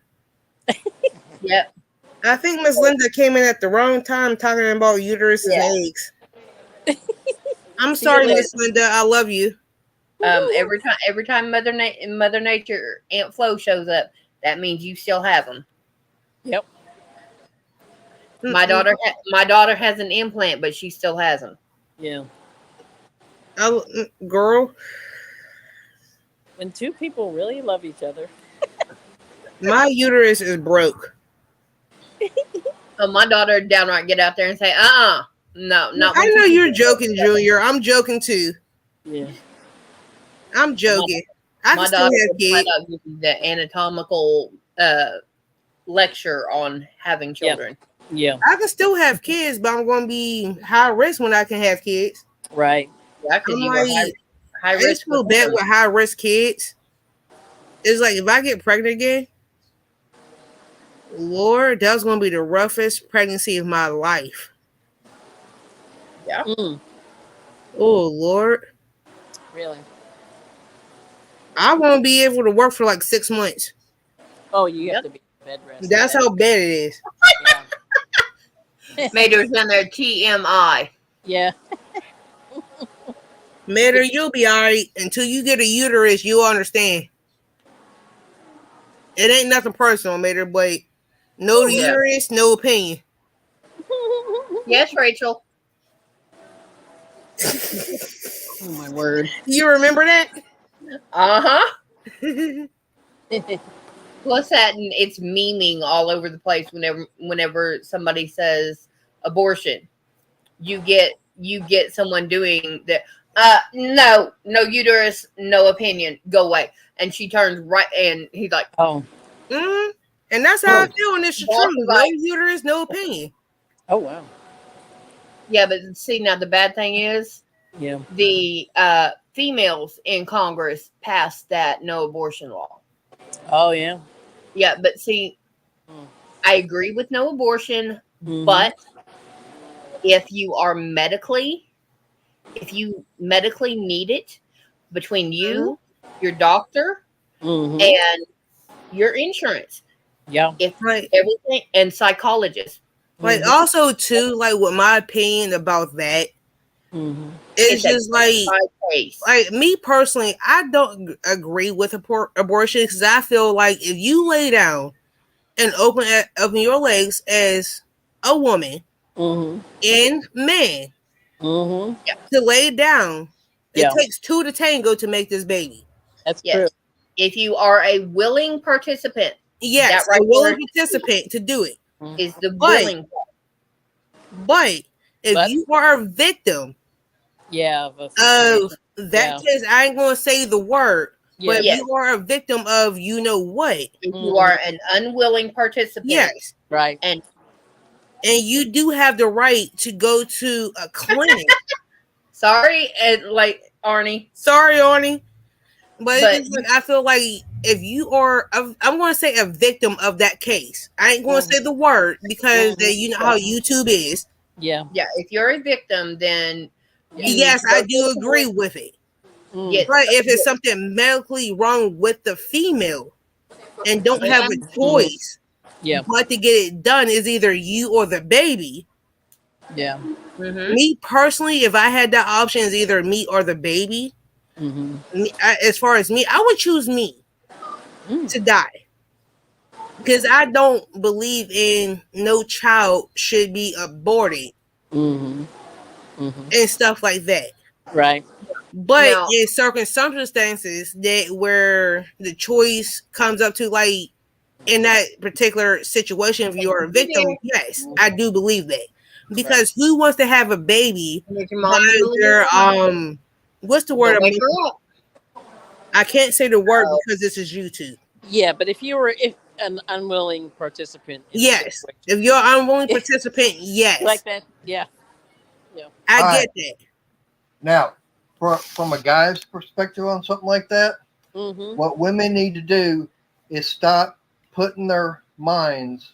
Yep. I think Miss Linda came in at the wrong time talking about uteruses and eggs. I'm sorry, Miss Linda. I love you. Every time Mother Nature, Aunt Flo shows up, that means you still have them. Yep. My daughter has an implant, but she still has them. Yeah. Girl. When two people really love each other. My uterus is broke. So my daughter downright get out there and say, no, not. I know you're joking, Junior. I'm joking too. Yeah. I'm joking. I can still have kids. The anatomical lecture on having children. Yeah. I can still have kids, but I'm going to be high risk when I can have kids. Right. Yeah, because I'm you were like, high I just risk feel with bad them. with high risk kids. It's like if I get pregnant again, Lord, that was going to be the roughest pregnancy of my life. Yeah. Mm, Oh, Lord. really? I won't be able to work for like 6 months. Oh, you have Yep. to be bed rest. That's how bad it is. Yeah. Mater's down there, TMI. Yeah. Matter, you'll be all right until you get a uterus. You'll understand. It ain't nothing personal, Matter, but no Yeah. uterus, no opinion. Yes, Rachel. Oh my word. You remember that? Uh-huh. Plus that, and it's memeing all over the place whenever somebody says abortion. You get someone doing that. No uterus, no opinion, go away. And she turns right, and he's like, Oh. Mm-hmm. And that's how I feel, and it's the Boss truth. is No like, uterus, no opinion. Oh wow. yeah, but see, now the bad thing is Yeah. the females in Congress passed that no abortion law. Oh yeah. Yeah, but see, Mm. I agree with no abortion, Mhm. but if you medically need it, between you, your doctor, Mhm. and your insurance, Yeah. if Like, everything, and psychologists, like Mhm. also too, like with my opinion about that, Mhm. it's it's a just like case. me personally, I don't agree with abortion because I feel like if you lay down and open your legs as a woman Mhm. and man Mhm. to lay down, it Yeah. takes two to tango to make this baby. That's true. Yes, if you are a willing participant, Yes, that right a willing there participant to do it. Mhm. is the But willing part. but if But you are a victim yeah, of a of situation. that Yeah. case, I ain't gonna say the word, but Yeah. if Yes, you are a victim of you know what, if you Mhm. are an unwilling participant, yes, Right. and and you do have the right to go to a clinic. sorry, and like Arnie, Sorry, Arnie, but it's but just like I feel like if you are, I'm going to say a victim of that case. I ain't going to Mhm. say the word because Mhm. you know how YouTube is. Yeah. yeah, if you're a victim, then Yeah. you need Yes, to I go to do the agree clinic, with it. Mm. get But if it's something medically wrong with the female and don't have a Mhm. choice Yeah. but to get it done is either you or the baby. Yeah. mm-hmm. Me personally, if I had that option, is either me or the baby. Mhm. As far as me, I would choose me Mm. to die because I don't believe in no child should be aborted Mhm. Mhm. and stuff like that. Right. But Now, in certain circumstances that where the choice comes up to like in that particular situation, if you're a victim, yes, I do believe that. Right. Because who wants to have a baby is your by mom gonna leave their you? what's the word? Don't wake her up. I can't say the word Oh, because this is YouTube. Yeah, but if an unwilling participant in a Yes. situation If you're an unwilling participant, yes. like that, yeah, yeah. I All get right. that. Now, from a guy's perspective on something like that, Mm-hmm. what women need to do is stop putting their minds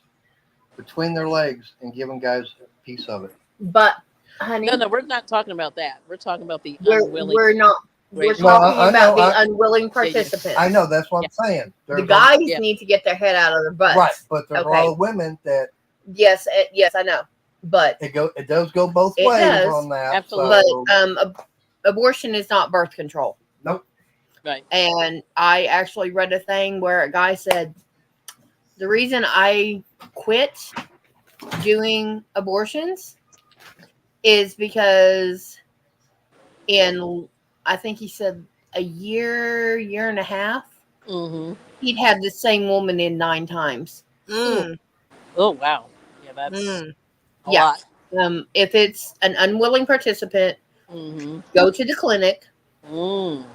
between their legs and giving guys a piece of it. but honey, No, we're not talking about that. We're talking about the we're unwilling we're not. We're situation. No, talking I about know. the unwilling Yeah, yeah. participants. I know. That's what Yeah. I'm saying. The There's guys Yeah. need to get their head out of their butts. right, but there's a lot Okay. of women that Yes, yes, I know, but it does go both it ways does. on that. Absolutely. So, But abortion is not birth control. nope. Right. And I actually read a thing where a guy said the reason I quit doing abortions is because in, I think he said, a year and a half, Mm-hmm. he'd had the same woman in 9 times. Mm, Oh wow. Yeah, that's mm. a Yeah. lot. If it's an unwilling participant, Mm-hmm. go to the clinic Mm.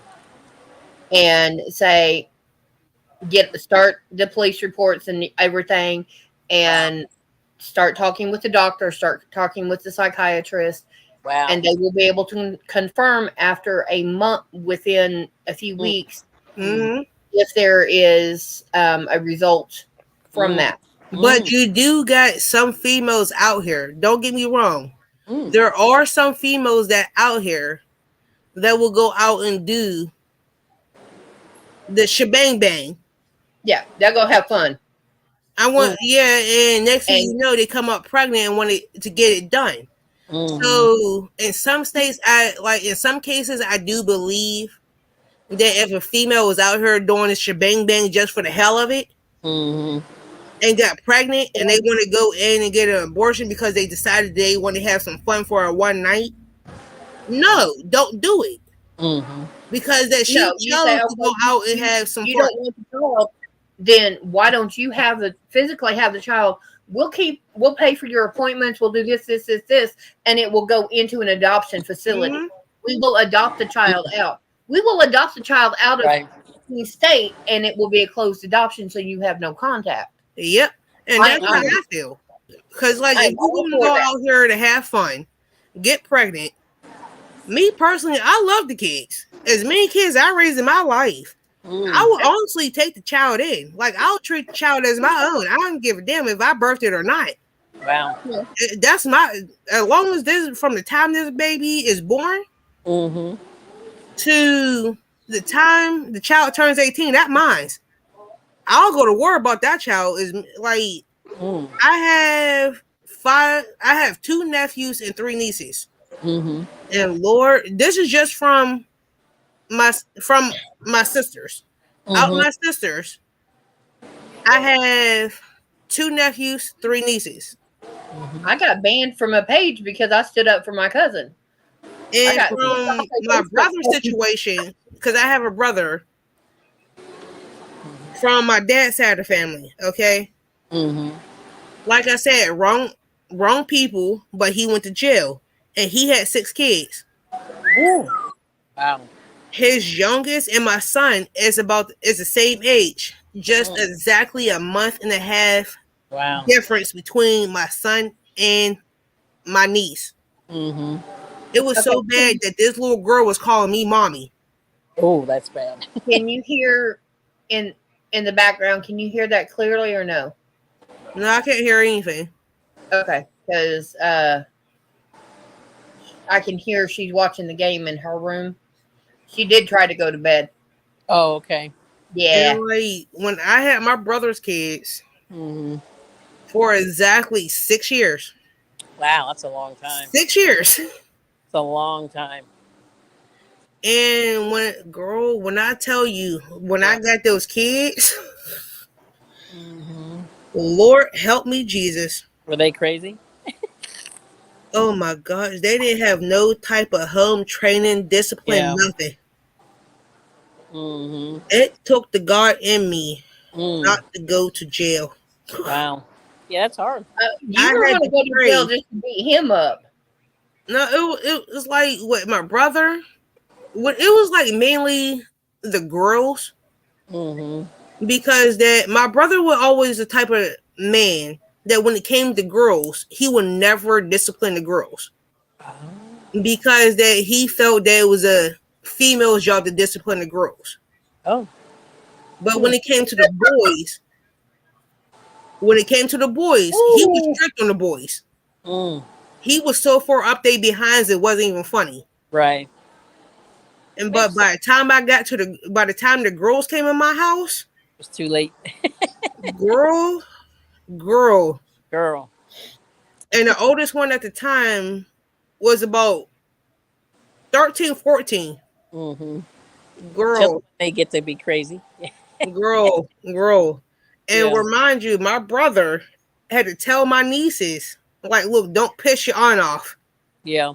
and say, start the police reports and everything, and start talking with the doctor, start talking with the psychiatrist, Wow. and they will be able to confirm after a month, within a few weeks, Mm-hmm. if there is a result from that. But you do got some females out here. Don't get me wrong. Mm. There are some females that out here that will go out and do the shebang bang. Yeah, they'll go have fun. I want, yeah, and next thing you And know, they come up pregnant and want to get it done. Mhm. So in some states, in some cases, I do believe that if a female was out here doing a shebang bang just for the hell of it Mhm. and got pregnant and they want to go in and get an abortion because they decided they want to have some fun for a one night, no, don't do it. Mhm. Because that she no, you say, chose to okay, go out and have some you fun. don't want the child, then why don't you physically have the child? We'll pay for your appointments. We'll do this, and it will go into an adoption facility. Mhm. We will adopt the child out. We will adopt the child out of Right. the state, and it will be a closed adoption, so you have no contact. Yep. And that's how I'm- I feel. Because, like, I'm if you all want to for go that. out here to have fun, get pregnant, me personally, I love the kids. As many kids I raised in my life, I would honestly take the child in. Like, I'll treat the child as my own. I don't give a damn if I birthed it or not. Wow. That's as long as this, from the time this baby is born Mhm. to the time the child turns 18, that mine's. I'll go to war about that child. Is like, Mm. I have 2 nephews and 3 nieces. Mhm. And Lord, this is just from my sisters. Out Mhm. my sisters, I have 2 nephews, 3 nieces. I got banned from a page because I stood up for my cousin. And got- from my brother's situation, because I have a brother from my dad's side of the family, okay? Mhm. Like I said, wrong people, but he went to jail. And he had 6 kids. Ooh. Wow. His youngest and my son is the same age. Just exactly a month and a half Wow. difference between my son and my niece. Mhm. It was so bad that this little girl was calling me mommy. Oh, that's bad. Can you hear in the background? Can you hear that clearly or no? No, I can't hear anything. Okay, because I can hear she's watching the game in her room. She did try to go to bed. Oh, okay. Yeah. And like, when I had my brother's kids Mhm. for exactly 6 years. Wow, that's a long time. 6 years. It's a long time. And when I tell you, when I got those kids, Mhm. Lord help me, Jesus. Were they crazy? Oh my gosh, they didn't have no type of home training, discipline, Yeah. nothing. Mhm. It took the God in me Mm. not to go to jail. Wow. Yeah, that's hard. You I were had going to to go to pray. jail just to beat him up. No, it was like what my brother. It was like mainly the girls, Mhm. because that my brother was always the type of man that when it came to girls, he would never discipline the girls, Oh. because that he felt that it was a female's job to discipline the girls. Oh. But when it came to the boys, he was Ooh. strict on the boys. Mm. He was so far up they behinds it wasn't even funny. Right. And but by the time the girls came in my house, It's too late. girl, Girl. and the oldest one at the time was about 13, 14. Mhm. Girl, Children, they get to be crazy. girl. And Yeah. remind you, my brother had to tell my nieces, like, look, don't piss your aunt off. Yeah.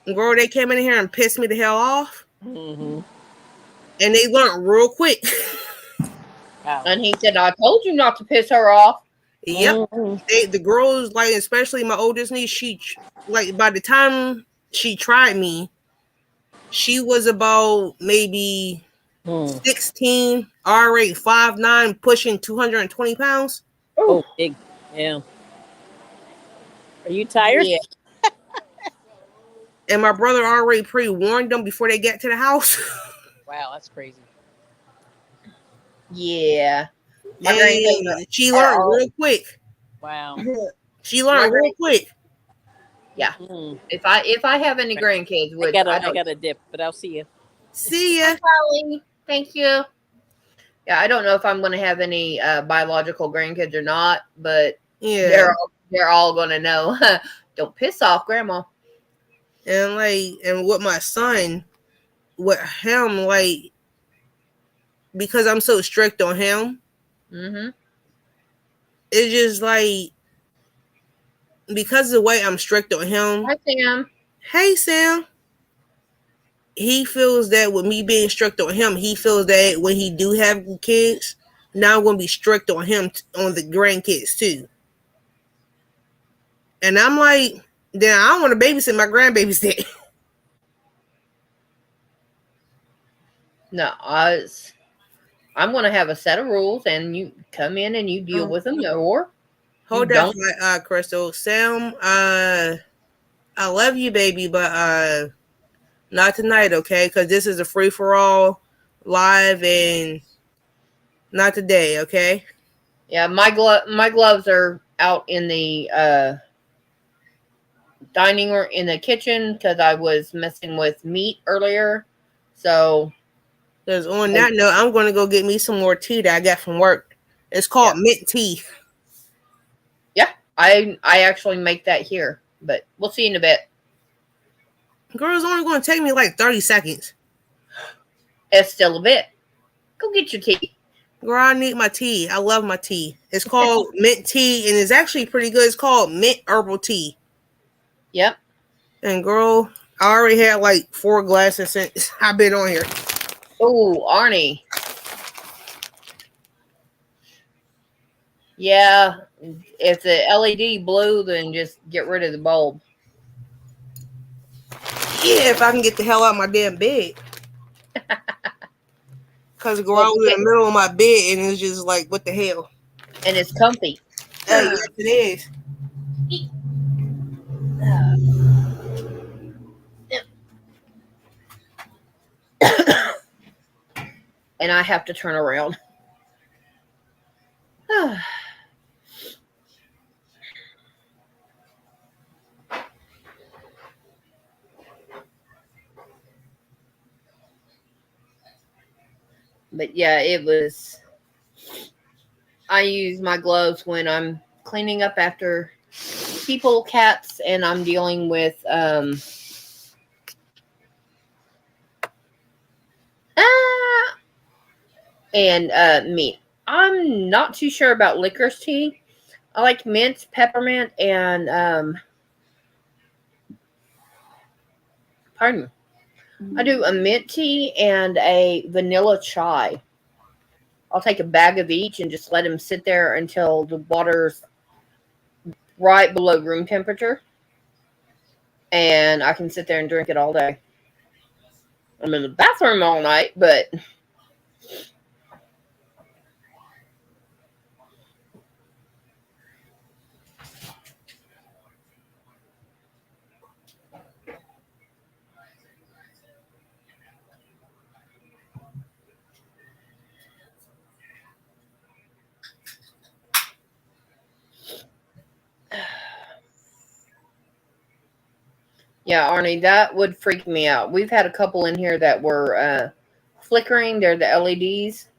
Girl, they came in here and pissed me the hell off. Mhm. And they learned real quick. Wow. And he said, I told you not to piss her off. Yep. Mhm. The girls, like, especially my oldest niece, she, like, by the time she tried me, she was about maybe Hmm. 16, already 5'9", pushing 220 pounds. Oh, big. Yeah. Are you tired? Yeah. And my brother already pre-warned them before they get to the house. Wow, that's crazy. Yeah. My grandkids And she are learned all. real quick. Wow. She My learned real grand. quick. Yeah. Mm. If I have any grandkids, I which I gotta I don't. gotta dip, but I'll see you. See Hi, ya. Polly. Thank you. Yeah, I don't know if I'm going to have any biological grandkids or not, but Yeah. they're all going to know. Don't piss off grandma. And with my son, with him, like, because I'm so strict on him, Mm-hmm. it's just like, because of the way I'm strict on him, Hi, Sam. hey Sam, he feels that with me being strict on him, he feels that when he do have kids, now I'm gonna be strict on him on the grandkids too. And I'm like, then I don't want to babysit my grandbabies then. No, I'm going to have a set of rules, and you come in and you deal with them, or you Hold that don't. thought, Crystal. Sam, I love you, baby, but not tonight, okay? Because this is a free for all, live, and not today, okay? Yeah, my gloves are out in the dining room in the kitchen because I was messing with meat earlier. So Because on that note, I'm going to go get me some more tea that I got from work. It's yeah, called mint tea. yeah. I actually make that here, but we'll see in a bit. Girl, it's only going to take me like 30 seconds. It's still a bit. Go get your tea. Girl, I need my tea. I love my tea. It's called mint tea, and it's actually pretty good. It's called mint herbal tea. Yep. And girl, I already had like 4 glasses since I've been on here. Oh, Arnie. Yeah. If the LED blue, then just get rid of the bulb. Yeah, if I can get the hell out of my damn bed. Because girl, I Well, was in the middle of my bed, and it's just like, what the hell? and it's comfy. Yes, it is. And I have to turn around. But yeah, it was. I use my gloves when I'm cleaning up after people, cats, and I'm dealing with ah, and meat. I'm not too sure about licorice tea. I like mint, peppermint, and pardon. I do a mint tea and a vanilla chai. I'll take a bag of each and just let them sit there until the water's right below room temperature, and I can sit there and drink it all day. I'm in the bathroom all night, but yeah, Arnie, that would freak me out. We've had a couple in here that were flickering. They're the LEDs,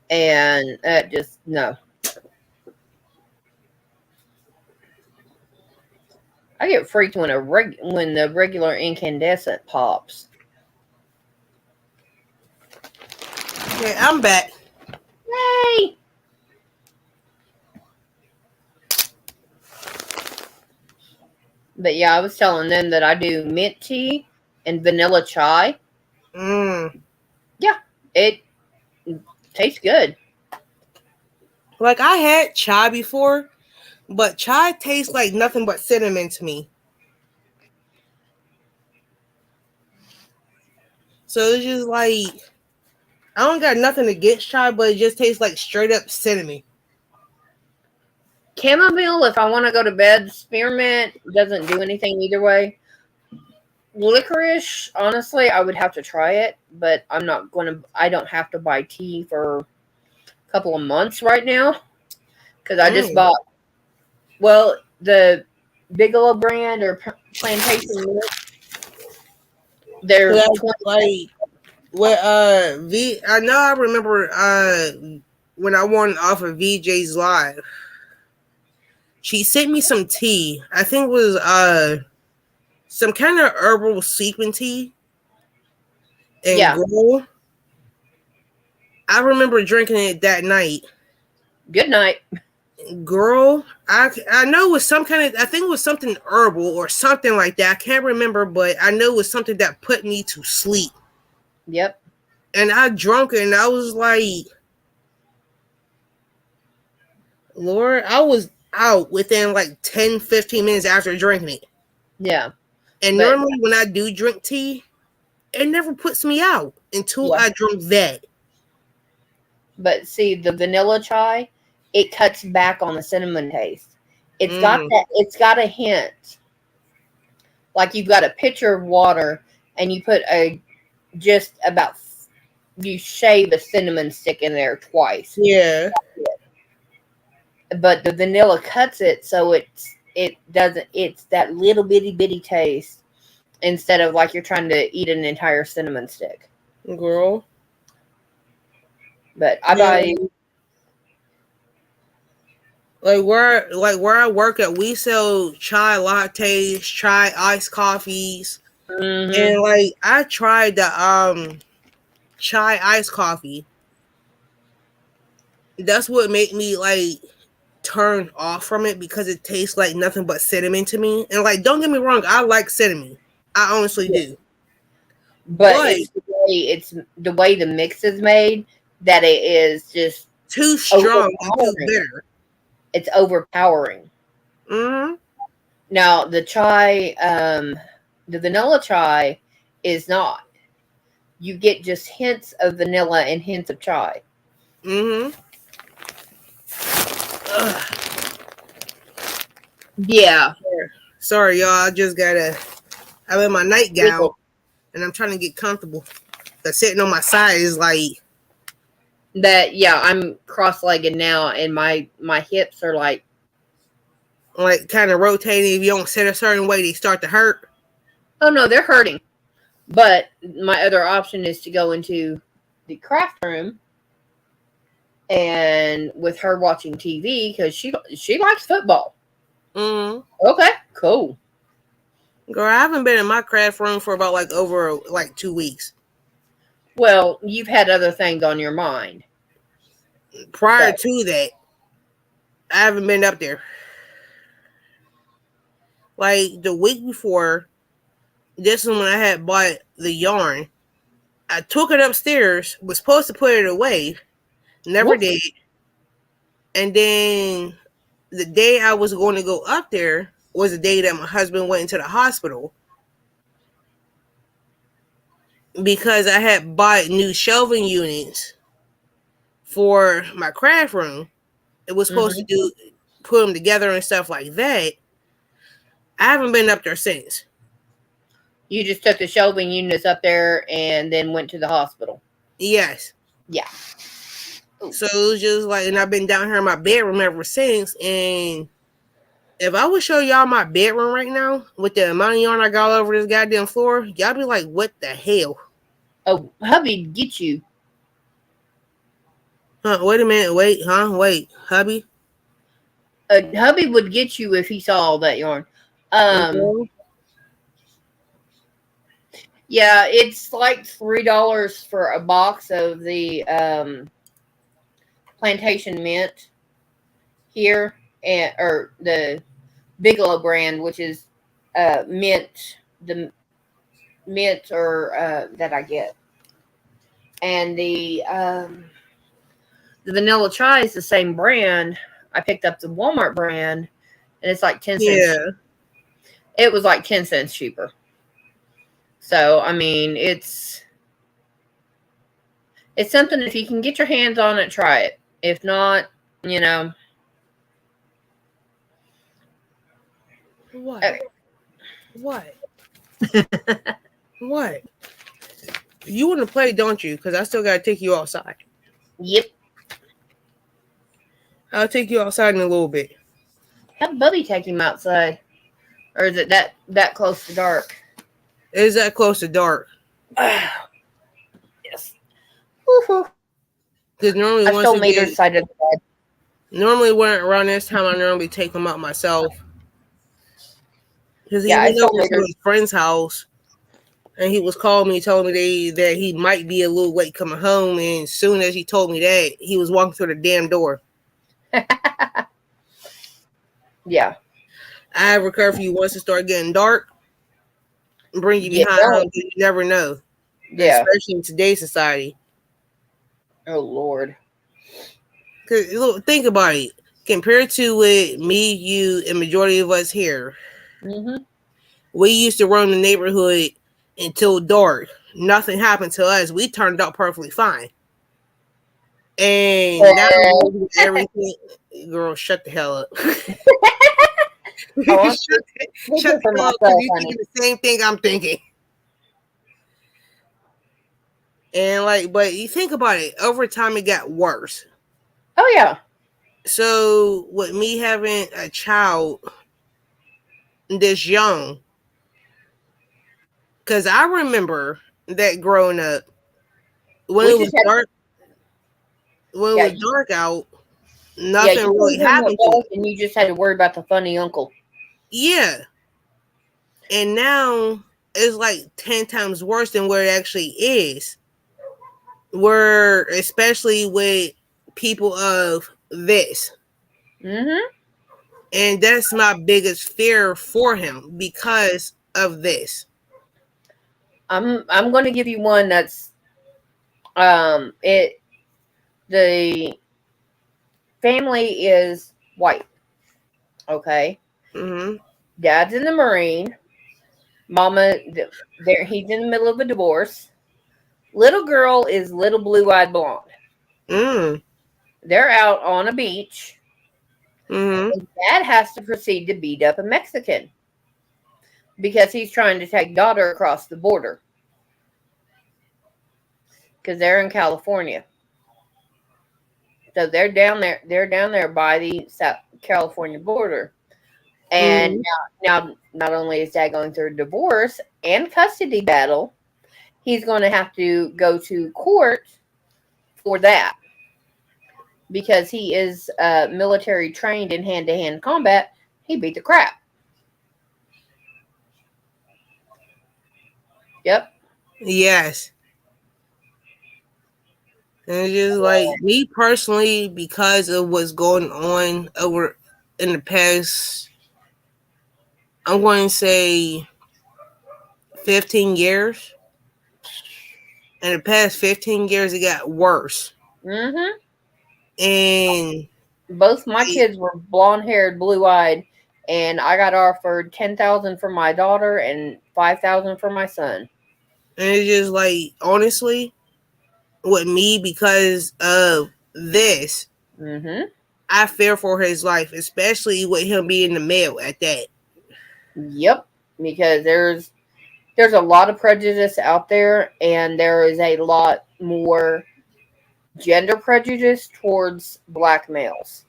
and just no. I get freaked when when the regular incandescent pops. Okay, I'm back. Yay! But yeah, I was telling them that I do mint tea and vanilla chai. Mm. Yeah, it tastes good. Like, I had chai before, but chai tastes like nothing but cinnamon to me. So it's just like I don't got nothing against chai, but it just tastes like straight up cinnamon. Chamomile, if I want to go to bed, spearmint doesn't do anything either way. Licorice, honestly, I would have to try it, but I'm not going to. I don't have to buy tea for a couple of months right now because I just bought. Well, the Bigelow brand or Plantation Milk. They're Like, 20. like what V I know I remember when I won off of VJ's live. She sent me some tea. I think it was some kind of herbal sequin tea. And Yeah. girl, I remember drinking it that night. Good night. Girl, I know it was some kind of I think it was something herbal or something like that. I can't remember, but I know it was something that put me to sleep. Yep. And I drunk it and I was like, Lord, I was out within like 10, 15 minutes after drinking it. Yeah. And But normally when I do drink tea, it never puts me out until yeah. I drink that. But see, the vanilla chai, it cuts back on the cinnamon taste. It's got that. It's got a hint. Like you've got a pitcher of water, and you put just about you shave a cinnamon stick in there twice. Yeah. But the vanilla cuts it so it doesn't. It's that little bitty taste instead of like you're trying to eat an entire cinnamon stick. Girl. But I buy. Where I work at, we sell chai lattes, chai iced coffees, and like I tried the chai iced coffee. That's what made me like turn off from it because it tastes like nothing but cinnamon to me. And like, don't get me wrong, I like cinnamon. I honestly do. But it's the way the mix is made that it is just too strong and too bitter. It's overpowering. Mm-hmm. Now the chai, the vanilla chai is not. You get just hints of vanilla and hints of chai. Mm-hmm. Yeah. Sorry, y'all. I'm in my nightgown and I'm trying to get comfortable. But sitting on my side is like that. Yeah, I'm cross-legged now, and my hips are like kind of rotating. If you don't sit a certain way, they start to hurt. Oh no, they're hurting. But my other option is to go into the craft room and with her watching TV because she likes football. Mm-hmm. Okay, cool. Girl, I haven't been in my craft room for about over 2 weeks. Well, you've had other things on your mind. Prior to that, I haven't been up there. Like the week before, this is when I had bought the yarn. I took it upstairs, was supposed to put it away, never did. And then the day I was going to go up there was the day that my husband went into the hospital because I had bought new shelving units for my craft room. It was supposed to put them together and stuff like that. I haven't been up there since. You just took the shelving units up there and then went to the hospital. Yes. Yeah. So it was just like, and I've been down here in my bedroom ever since. And if I would show y'all my bedroom right now with the amount of yarn I got all over this goddamn floor, y'all be like, what the hell? Oh, hubby, get you. Wait a minute. Wait, hubby? Hubby would get you if he saw all that yarn. Yeah, it's like $3 for a box of the Plantation Mint here, or the Bigelow brand, which is mint, the mint or that I get, and the vanilla chai is the same brand. I picked up the Walmart brand, and it's like 10 cents. Yeah. It was like 10 cents cheaper. So, I mean, it's It's something, if you can get your hands on it, try it. If not, you know. What? What? What? You want to play, don't you? Because I still got to take you outside. Yep. I'll take you outside in a little bit. Have Bubby take him outside. Or is it that close to dark? It is that close to dark. Yes. Woo-hoo. Because normally I once stole we Mater's get, side of the bed. normally when around this time, I normally take him out myself. Because he Yeah, I went stole over to Mater's. his friend's house, and he was calling me, telling me that he might be a little late coming home. And as soon as he told me that, he was walking through the damn door. Yeah. I have a curfew once it start getting dark, bring you Get behind. going. You never know, Yeah. especially in today's society. Oh, Lord. Because look, think about it. Compared to with me, you, and majority of us here, Mm-hmm. we used to roam the neighborhood until dark. Nothing happened to us. We turned out perfectly fine. And now everything, girl, shut the hell up. I want shut, to shut speaking the for hell up because myself, you're honey. thinking the same thing I'm thinking. And like, but you think about it, over time it got worse. Oh, yeah. So with me having a child this young, because I remember that growing up when We it was just had, dark, when it yeah, was dark out, yeah, nothing you really told him what happened to was, it. and you just had to worry about the funny uncle. Yeah, and now it's like 10 times worse than where it actually is. Where especially with people of this. Mm-hmm. And that's my biggest fear for him because of this. I'm going to give you one that's it the family is white. Okay, Mm-hmm. dad's in the Marine. Mama, there he's in the middle of a divorce. Little girl is little blue-eyed blonde. Mm. They're out on a beach, Mm-hmm. and dad has to proceed to beat up a Mexican because he's trying to take daughter across the border because they're in California. So they're down there. They're down there by the South California border. And Mm-hmm. now, not only is dad going through a divorce and custody battle, he's going to have to go to court for that because he is military trained in hand to hand combat. He beat the crap. Yep. Yes. And it's just like me personally, because of what's going on over in the past, I'm going to say 15 years. In the past 15 years, it got worse. Mm-hmm. And Both my kids were blonde haired, blue eyed, and I got offered 10,000 for my daughter and 5,000 for my son. it's just like, honestly, with me, because of this, Mm-hmm. I fear for his life, especially with him being the male at that. Yep. Because there's a lot of prejudice out there, and there is a lot more gender prejudice towards black males.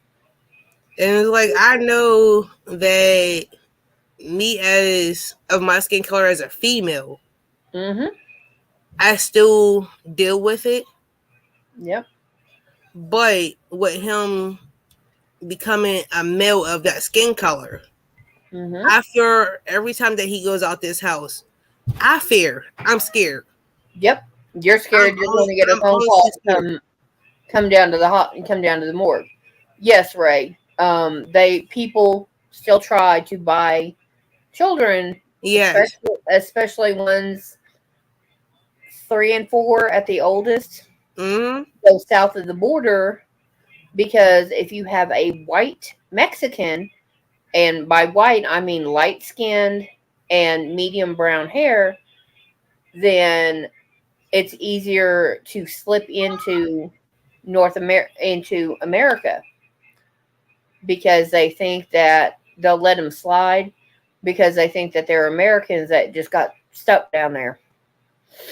And it's like, I know that me as of my skin color as a female, Mm-hmm. I still deal with it. Yep. But with him becoming a male of that skin color, Mm-hmm. I fear every time that he goes out this house. I fear. I'm scared. Yep. You're scared you're going to get a I'm phone honestly call to scared. come down to the come down to the morgue. Yes, Ray. They people still try to buy children, Yes. especially ones 3 and 4 at the oldest, Mm-hmm. go south of the border because if you have a white Mexican, and by white I mean light skinned and medium brown hair, then it's easier to slip into into America because they think that they'll let them slide because they think that they're Americans that just got stuck down there.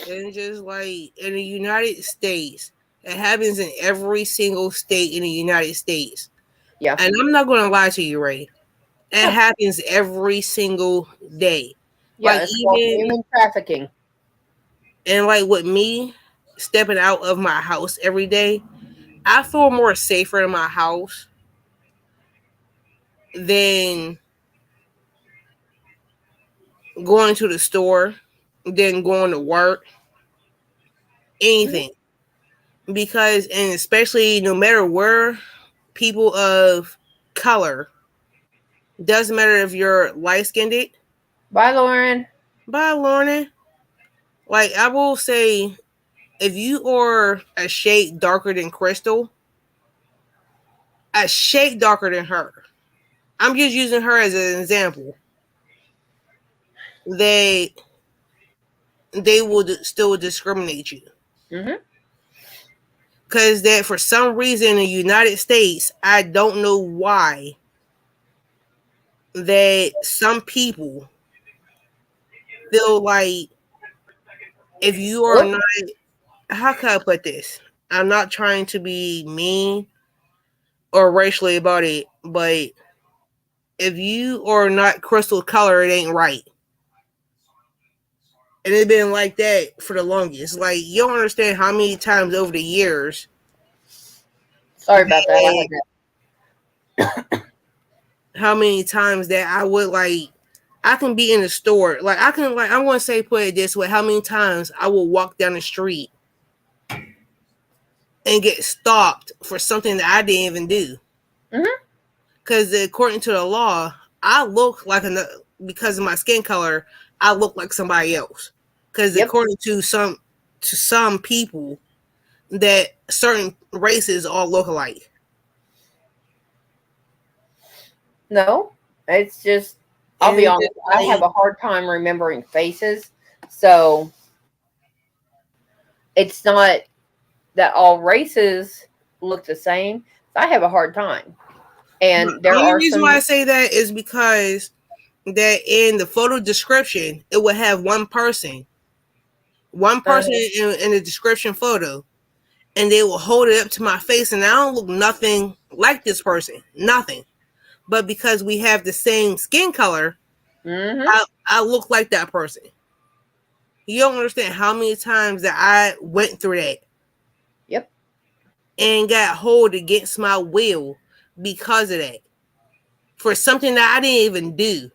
And just like in the United States, it happens in every single state in the United States. Yeah. And I'm not going to lie to you, Ray. It happens every single day. Yeah, Like it's called even human trafficking. and like with me stepping out of my house every day, I feel more safer in my house than going to the store, than going to work, Mhm. anything. Because and especially no matter where people of color, doesn't matter if you're light skinned, Bye, Lauren. by Lorna, like I will say, if you are a shade darker than Crystal, a shade darker than her, I'm just using her as an example. They they will still discriminate you Hmm. because that for some reason in the United States, I don't know why that some people feel like if you are Look, not, how can I put this? I'm not trying to be mean or racially about it, but if you are not crystal color, it ain't right. And it's been like that for the longest. Like you don't understand how many times over the years sorry about that. I that had that. how many times that I would like I can be in the store. Like I can like I want to say put it this way, how many times I will walk down the street and get stopped for something that I didn't even do. Hmm. Because according to the law, I look like because of my skin color, I look like somebody else. Because Yep. according to some people, that certain races all look alike. No, it's just, I'll And be it's honest, just I have like a hard time remembering faces. So it's not that all races look the same. I have a hard time. the And there only are reason why I some, say that is because that in the photo description it would have one uh, person in the description photo, and they will hold it up to my face, and I don't look nothing like this person, nothing. But because we have the same skin color, hmm, I look like that person. You don't understand how many times that I went through that yep. and got hold against my will because of that. For something that I didn't even do.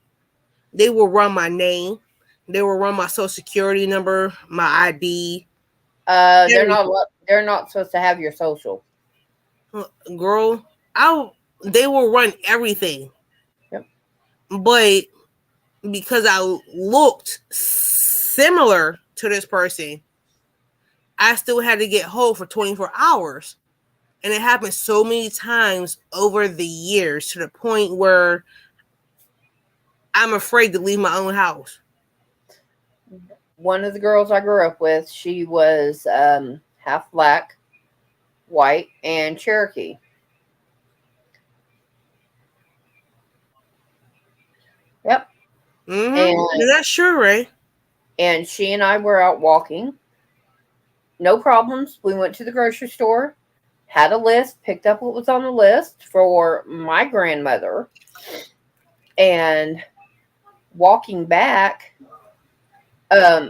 They will run my name. They will run my social security number, my ID, everything. They're not supposed to have your social. Girl, I they will run everything. Yep. But because I looked similar to this person, I still had to get hold for 24 hours. And it happened so many times over the years to the point where I'm afraid to leave my own house. One of the girls I grew up with, she was half black, white, and Cherokee. Yep. Mm-hmm. And That's sure, Ray. she and I were out walking. No problems. We went to the grocery store, had a list, picked up what was on the list for my grandmother, and walking back,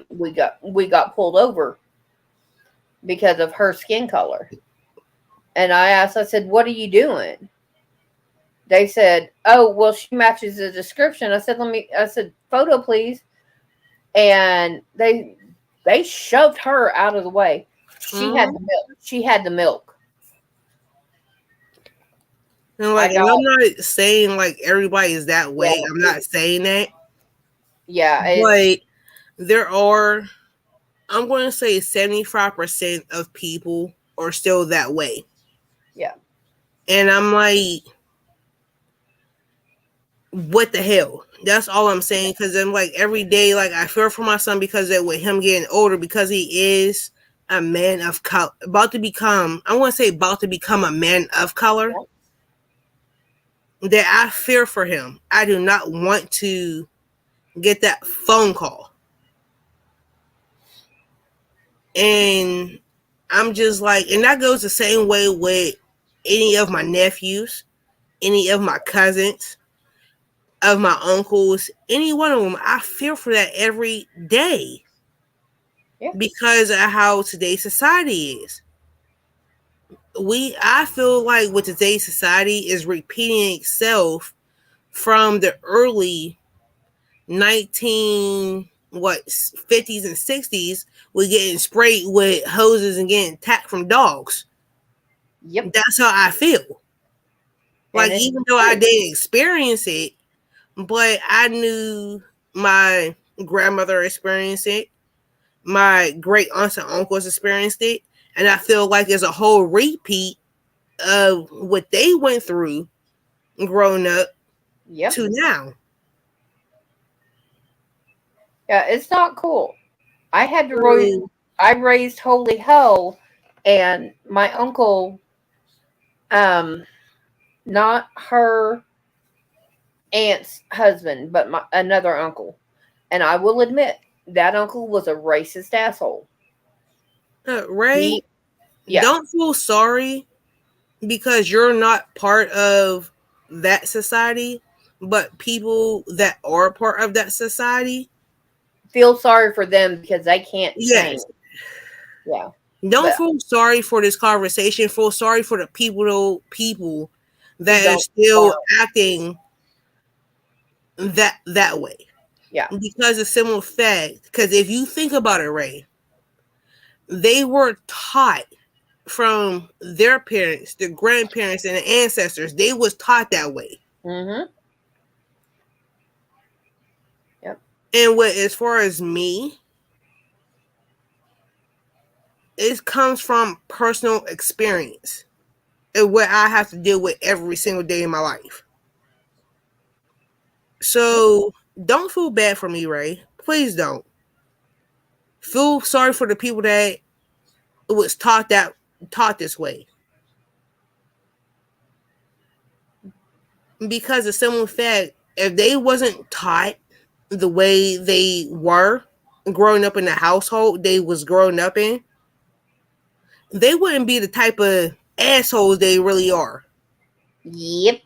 we got pulled over because of her skin color. And I said, "What are you doing?" They said, "Oh, well, she matches the description." I said, "Photo, please." And they shoved her out of the way. She had Mm-hmm. the milk. She had the milk. And I like, and got, I'm not saying like everybody is that yeah, way. I'm not saying that, yeah, it's, but there are. I'm going to say 75% of people are still that way, yeah, and I'm like, what the hell? That's all I'm saying. Because I'm like every day, like I fear for my son because of with him getting older, because he is a man of color, about to become, I want to say about to become a man of color, that I fear for him. I do not want to get that phone call. And I'm just like, and that goes the same way with any of my nephews, any of my cousins, of my uncles, any one of them. I fear for that every day. Yeah. Because of how today's society is. I feel like with today's society is repeating itself from the early 19 what 50s and 60s. We're getting sprayed with hoses and getting attacked from dogs. Yep. That's how I feel. Like, And even though I didn't experience it, but I knew my grandmother experienced it, my great aunts and uncles experienced it, and I feel like it's a whole repeat of what they went through growing up yep. to now. Yeah, it's not cool. I had to So, I raised holy hell, and my uncle, not her aunt's husband, but another uncle. And I will admit that uncle was a racist asshole. Ray, Yeah, don't feel sorry because you're not part of that society, but people that are part of that society. feel sorry for them because they can't change. Yes. Yeah, Don't but feel sorry for this conversation. Feel sorry for the people that are don't still wow. acting that way. Yeah, Because of similar fact, because if you think about it, Ray, they were taught from their parents, their grandparents, and the ancestors. They was taught that way. mm-hmm. Yep. And as far as me, it comes from personal experience and what I have to deal with every single day in my life. So don't feel bad for me, Ray. Please don't. Feel sorry for the people that was taught this way. Because of similar fact, if they wasn't taught the way they were growing up in the household they was growing up in, they wouldn't be the type of assholes they really are. Yep.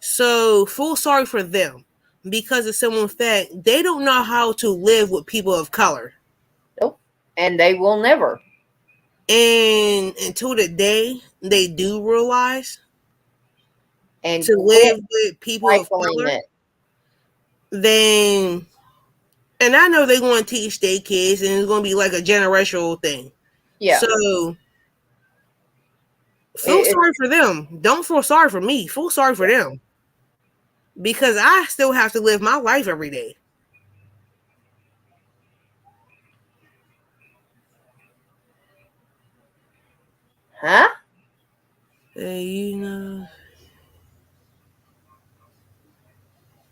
So feel sorry for them because of similar fact, they don't know how to live with people of color. Nope. And they will never. And until the day they do realize And to quit live with people of trifling color, it. then, and I know they're going to teach their kids and it's going to be like a generational thing. Yeah. So feel sorry for them. Don't feel sorry for me. Feel sorry for them. Because I still have to live my life every day. Huh? You know.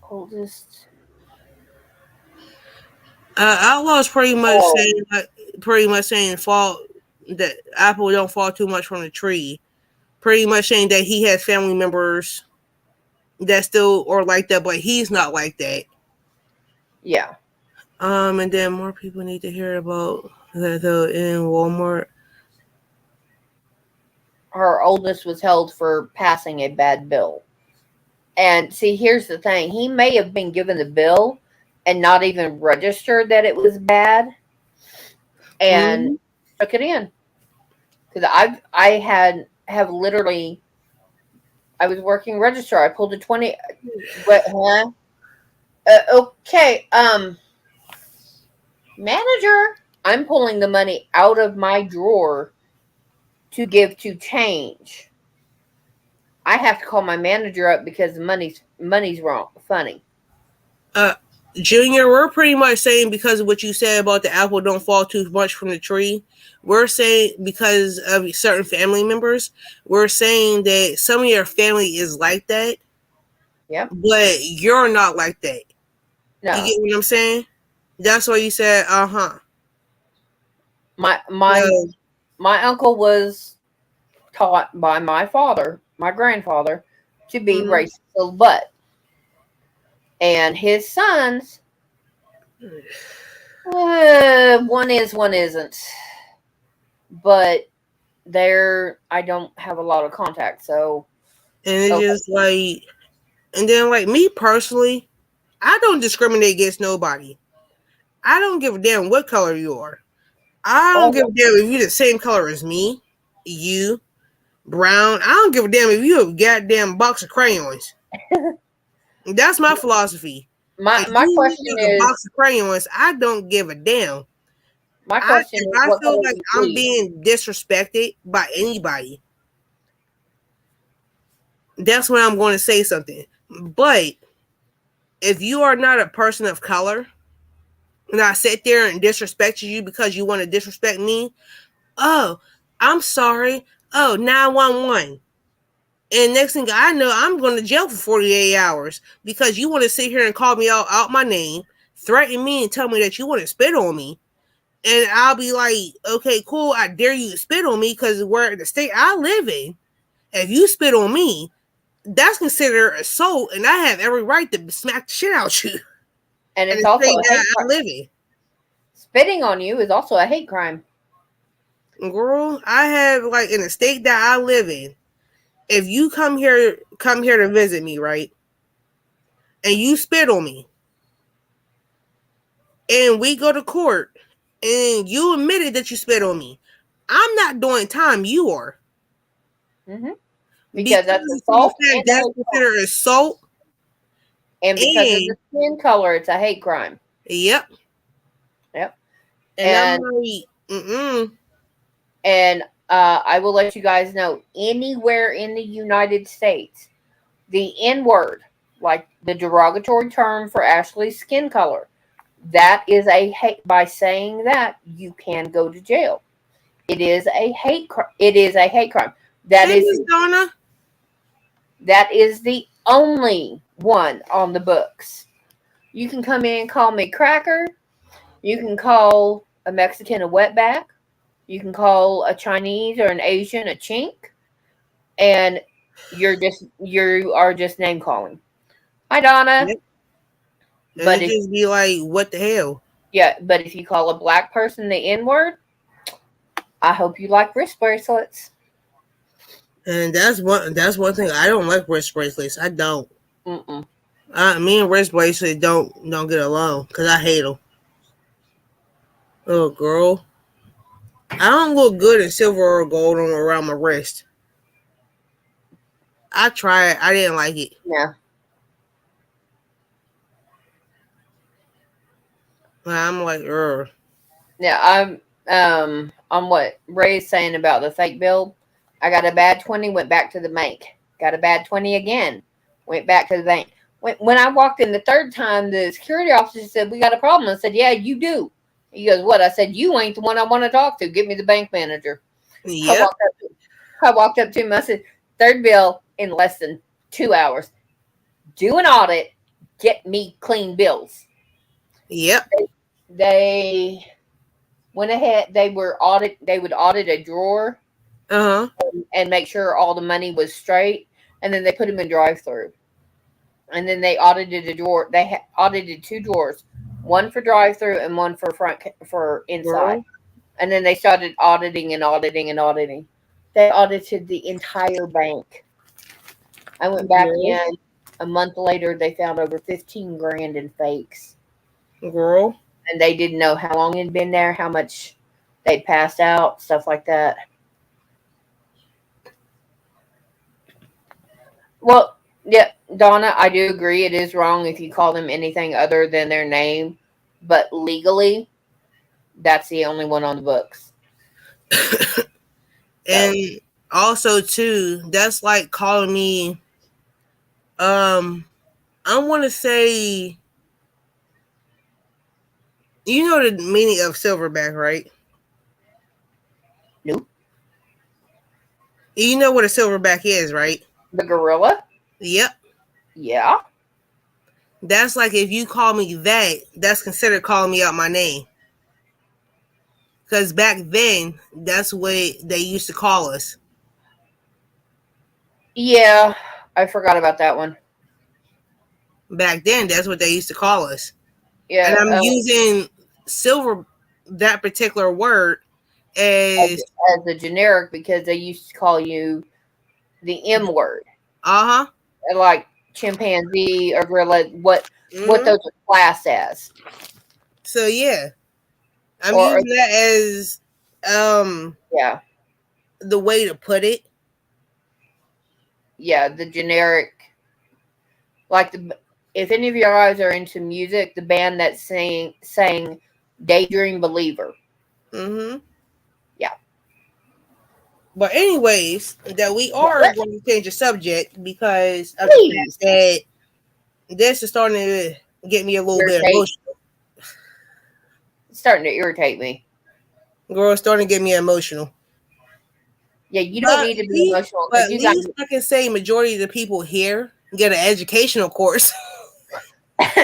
Oldest. Outlaw's pretty much saying fall that apple don't fall too much from the tree. Pretty much saying that he has family members that still are like that, but he's not like that. Yeah. And then more people need to hear about that though in Walmart. Her oldest was held for passing a bad bill. And see, here's the thing. He may have been given the bill and not even registered that it was bad and took it in. Because I have literally, I was working register. I pulled a 20. What, huh? Okay. Manager, I'm pulling the money out of my drawer to give to change. I have to call my manager up because the money's wrong. Funny. Junior, we're pretty much saying because of what you said about the apple don't fall too much from the tree. We're saying because of certain family members, we're saying that some of your family is like that. Yep. But you're not like that. No. You get what I'm saying? That's why you said, My So, uncle was taught by my father, my grandfather, to be mhm. racist little butt, and his sons, one is, one isn't, but I don't have a lot of contact, so And it's okay. just like, and then like me personally, I don't discriminate against nobody. I don't give a damn what color you are. I don't give a damn if you're the same color as me, you, brown. I don't give a damn if you have a goddamn box of crayons. That's my philosophy. My If you question use a is, box of crayons, I don't give a damn. my question If is, I what feel color like is I'm bleed? being disrespected by anybody, that's when I'm going to say something. But if you are not a person of color, and I sit there and disrespect you because you want to disrespect me, oh, I'm sorry. Oh, 911. And next thing I know, I'm going to jail for 48 hours because you want to sit here and call me out my name, threaten me, and tell me that you want to spit on me. And I'll be like, okay, cool. I dare you to spit on me because where the state I live in, if you spit on me, that's considered assault, and I have every right to smack the shit out you. And And it's the also state a that hate I crime. live in. Spitting on you is also a hate crime. Girl, I have like in the state that I live in, if you come here to visit me, right? And you spit on me, and we go to court, and you admitted that you spit on me, I'm not doing time. You are Hmm. because Because that's of the assault fact and a that's hate crime. considered assault. And because of the And skin color, it's a hate crime. yep, Yep. and I'm And like, and I will let you guys know, anywhere in the United States, the N word, like the derogatory term for Ashley's skin color, that is a hate. By saying that, you can go to jail. It is a hate crime. It is a hate crime. That hey is Miss Donna, that is the only one on the books. You can come in and call me cracker. You can call a Mexican a wetback. You can call a Chinese or an Asian a chink, and you are just name calling. Hi Donna. yep, and But it if just be like, what the hell? Yeah, but if you call a black person the N word, I hope you like wrist bracelets. And that's one thing I don't like wrist bracelets. I don't. Mm-mm. Me and wrist bracelets don't get along because I hate them. Oh, girl, I don't look good in silver or gold on around my wrist. I tried. I didn't like it. Yeah. I'm like, Yeah, I'm on what Ray's saying about the fake bill. I got a bad 20, went back to the bank. Got a bad 20 again, went back to the bank. When I walked in the third time, the security officer said, "We got a problem." I said, "Yeah, you do." He goes, "What?" I said, "You ain't the one I want to talk to. Give me the bank manager." I yep, walked up to, I walked up to him. I said, "Third bill in less than 2 hours. Do an audit. Get me clean bills." yep, They went ahead. They would audit a drawer uh huh, and make sure all the money was straight, and then they put them in drive-through. And then they audited a drawer. Audited two drawers, one for drive-through and one for for inside. girl, And then they started auditing and auditing and auditing. They audited the entire bank. I went back girl, in a month later. They found over 15 grand in fakes, girl. and they didn't know how long it'd been there, how much they'd passed out, stuff like that. Well, yeah, Donna, I do agree. It is wrong if you call them anything other than their name, but legally, that's the only one on the books. So, And also too, that's like calling me. Um, I want to say, you know the meaning of silverback, right? nope. You know what a silverback is, right? The gorilla? Yep. Yeah. That's like if you call me that, that's considered calling me out my name. Because back then, that's what they used to call us. Yeah, I forgot about that one. Back then, that's what they used to call us. And Yeah, I'm using silver, that particular word, as, as as a generic because they used to call you the M word, uh huh. like chimpanzee or gorilla. What Hmm. those are classed as, So yeah, I'm or using that as yeah, the way to put it. yeah, the generic. Like if any of you guys are into music, the band that sang "Daydream Believer." Hmm. Yeah, But anyways, that we are yeah. going to change the subject because of the fact Please that this is starting to get me a little bit irritate. emotional. It's starting to irritate me. Girl, it's starting to get me emotional. Yeah, you don't But need to be least, emotional but because at you got. least I can say majority of the people here get an educational course. learn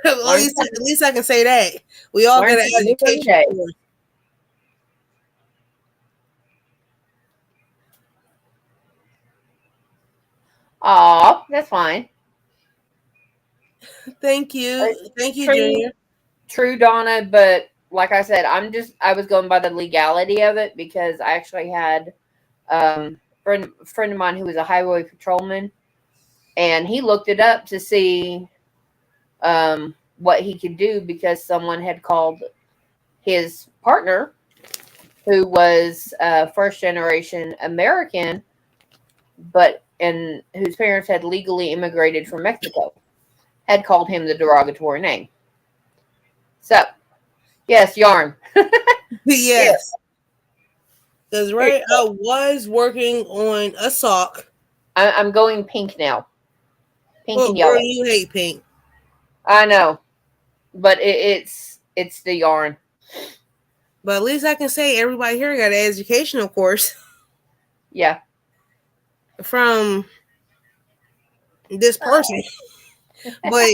At least I can say that we all get an something new every educational day. course. Aw, that's fine. Thank you, True, Junior. true, Donna. But like I said, I was going by the legality of it because I actually had friend of mine who was a highway patrolman, and he looked it up to see what he could do because someone had called his partner, who was first generation American, but and whose parents had legally immigrated from Mexico, had called him the derogatory name. So, yes, yarn. Here, Yes, because here. right, I was working on a sock. I'm going pink now, pink Well, and girl, yellow. you hate pink, I know, but it's the yarn. but at least I can say everybody here got an educational course Yeah. from this person. But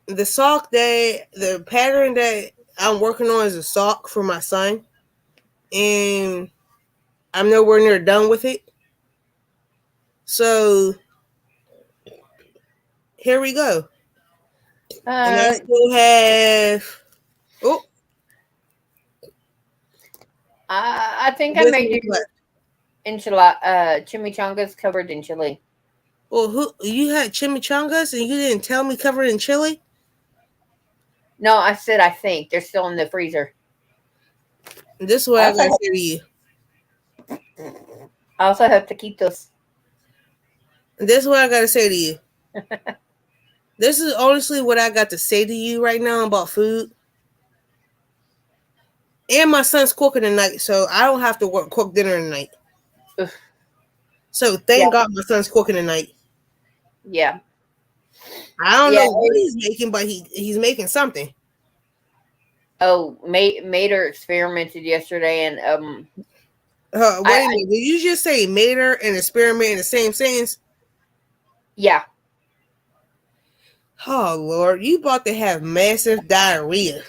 the sock that the pattern that I'm working on is a sock for my son, and I'm nowhere near done with it. So here we go, and I Uh, still have oh I think I this made one's you left. chimichangas covered in chili. Well, who you had chimichangas and you didn't tell me covered in chili? No, I said I think they're still in the freezer. This is what I I also gotta say to you. I also have taquitos. This is what I gotta say to you. This is honestly what I got to say to you right now about food. And my son's cooking tonight, so I don't have to cook dinner tonight. Ugh. So Yeah, thank God my son's cooking tonight. yeah, I don't yeah. know what he's making, but he's making something. Oh, Mater experimented yesterday, and Wait a I minute. Did you just say mater and experiment in the same sentence? yeah, Oh Lord, you about to have massive diarrhea.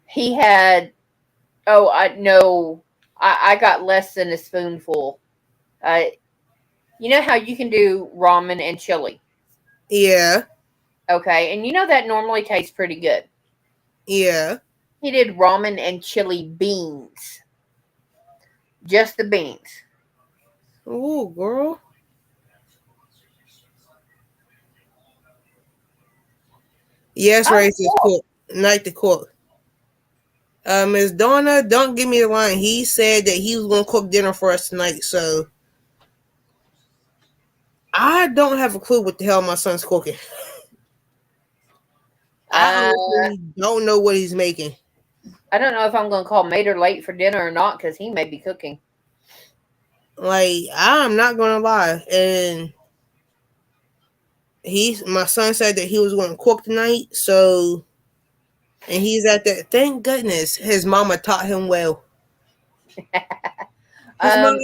he had. Oh, I no, I got less than a spoonful. Uh, you know how you can do ramen and chili, Yeah, okay, and you know that normally tastes pretty good. yeah. He did ramen and chili beans, just the beans. Oh, girl. Yes, Oh, racist cook. Night to cook. Miss Donna, don't give me the line. He said that he was gonna cook dinner for us tonight, so I don't have a clue what the hell my son's cooking. I uh, honestly don't know what he's making. I don't know if I'm going to call Mater late for dinner or not because he may be cooking. Like, I'm not gonna lie. And my son said that he was gonna cook tonight, so and he's at that. Thank goodness his mama taught him well. His mama, Um,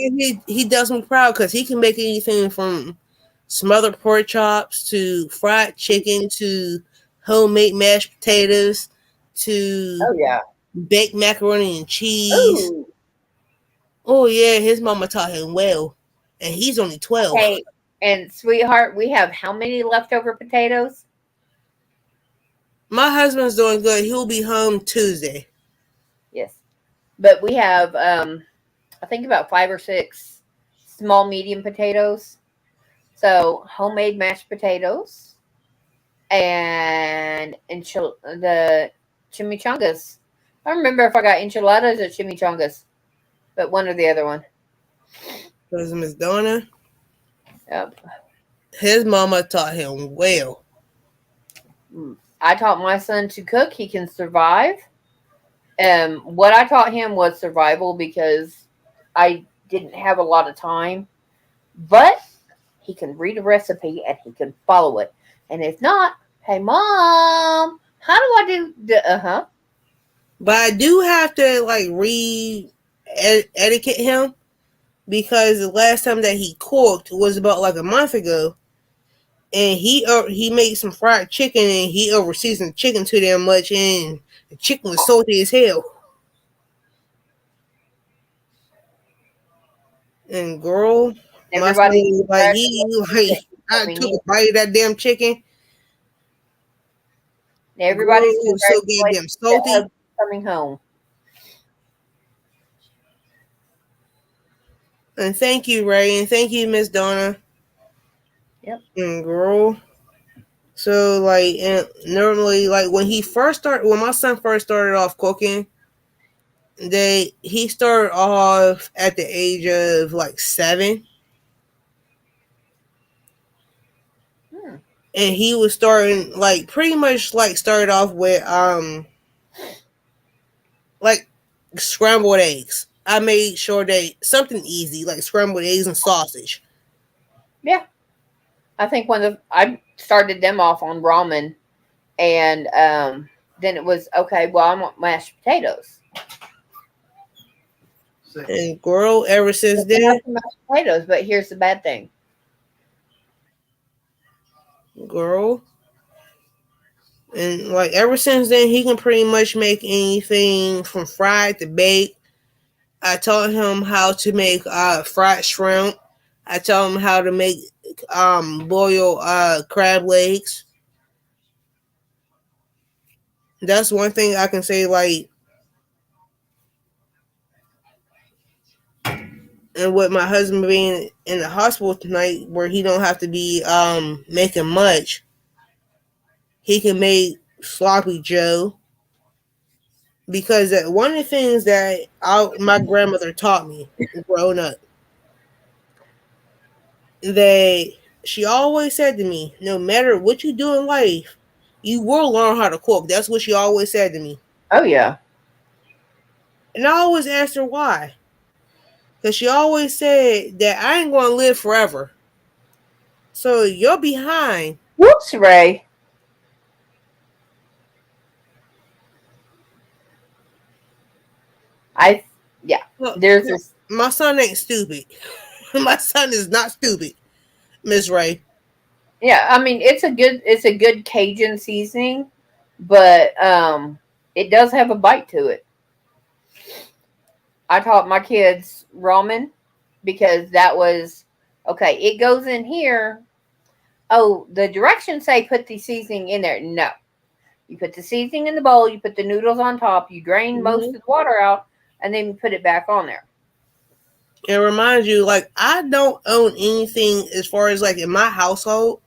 he does me proud because he can make anything from smothered pork chops to fried chicken to homemade mashed potatoes to oh yeah, baked macaroni and cheese. Ooh. Oh yeah, his mama taught him well, and he's only 12. Okay. And sweetheart, we have how many leftover potatoes? My husband's doing good. He'll be home Tuesday. Yes. But we have I think about 5 or 6 small medium potatoes. So homemade mashed potatoes and the chimichangas. I don't remember if I got enchiladas or chimichangas, but one or the other one. Because Miss Donna, Yep. his mama taught him well. I taught my son to cook. He can survive. What I taught him was survival because I didn't have a lot of time, but he can read a recipe and he can follow it. And if not, hey mom, how do I do the But I do have to like etiquette him because the last time that he cooked was about like a month ago, and he made some fried chicken and he over seasoned chicken too damn much, and the chicken was salty as hell. And girl, my son everybody was like congratulations I coming took in. a bite of that damn chicken. Girl, Everybody's it was so congratulations goddamn to salty. hubby coming home. And thank you, Ray, and thank you, Miss Donna. Yep. And girl, so like, and normally, like when my son first started off cooking, he started off at the age of like 7, Hmm. and he was starting like pretty much like started off with like scrambled eggs. I made sure they something easy like scrambled eggs and sausage. Yeah. I think I started them off on ramen and then it was okay, well I want mashed potatoes. And girl, ever So since we have then, some mashed potatoes, but here's the bad thing. girl, and like ever since then, he can pretty much make anything from fried to baked. I taught him how to make fried shrimp. I taught him how to make boil crab legs. That's one thing I can say. Like, and with my husband being in the hospital tonight, where he don't have to be making much, he can make sloppy Joe. Because one of the things that my grandmother taught me growing up, that she always said to me, no matter what you do in life, you will learn how to cook. That's what she always said to me. Oh yeah. And I always asked her why. Because she always said that I ain't going to live forever. So you're behind. Whoops, Ray. I yeah. Look, There's this my son ain't stupid. My son is not stupid, Miss Ray. yeah, I mean it's a good Cajun seasoning, but it does have a bite to it. I taught my kids ramen because that was okay, it goes in here. Oh, the directions say put the seasoning in there. No. You put the seasoning in the bowl, you put the noodles on top, you drain most Mm-hmm. of the water out, and then you put it back on there. It reminds you, like, I don't own anything as far as, like, in my household.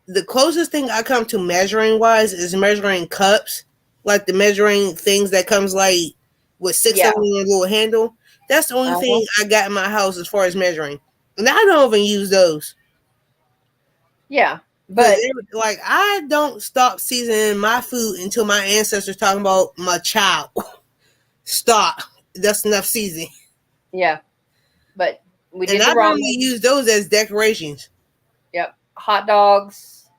The closest thing I come to measuring wise is measuring cups, like the measuring things that comes like with 6 of Yeah. them in a little handle. That's the only Uh-huh. thing I got in my house as far as measuring, and I don't even use those Yeah. because But like I don't stop seasoning my food until my ancestors talking about my child. Stop. That's enough seasoning, yeah. But we and did the I normally ramen. use those as decorations. Yep. Hot dogs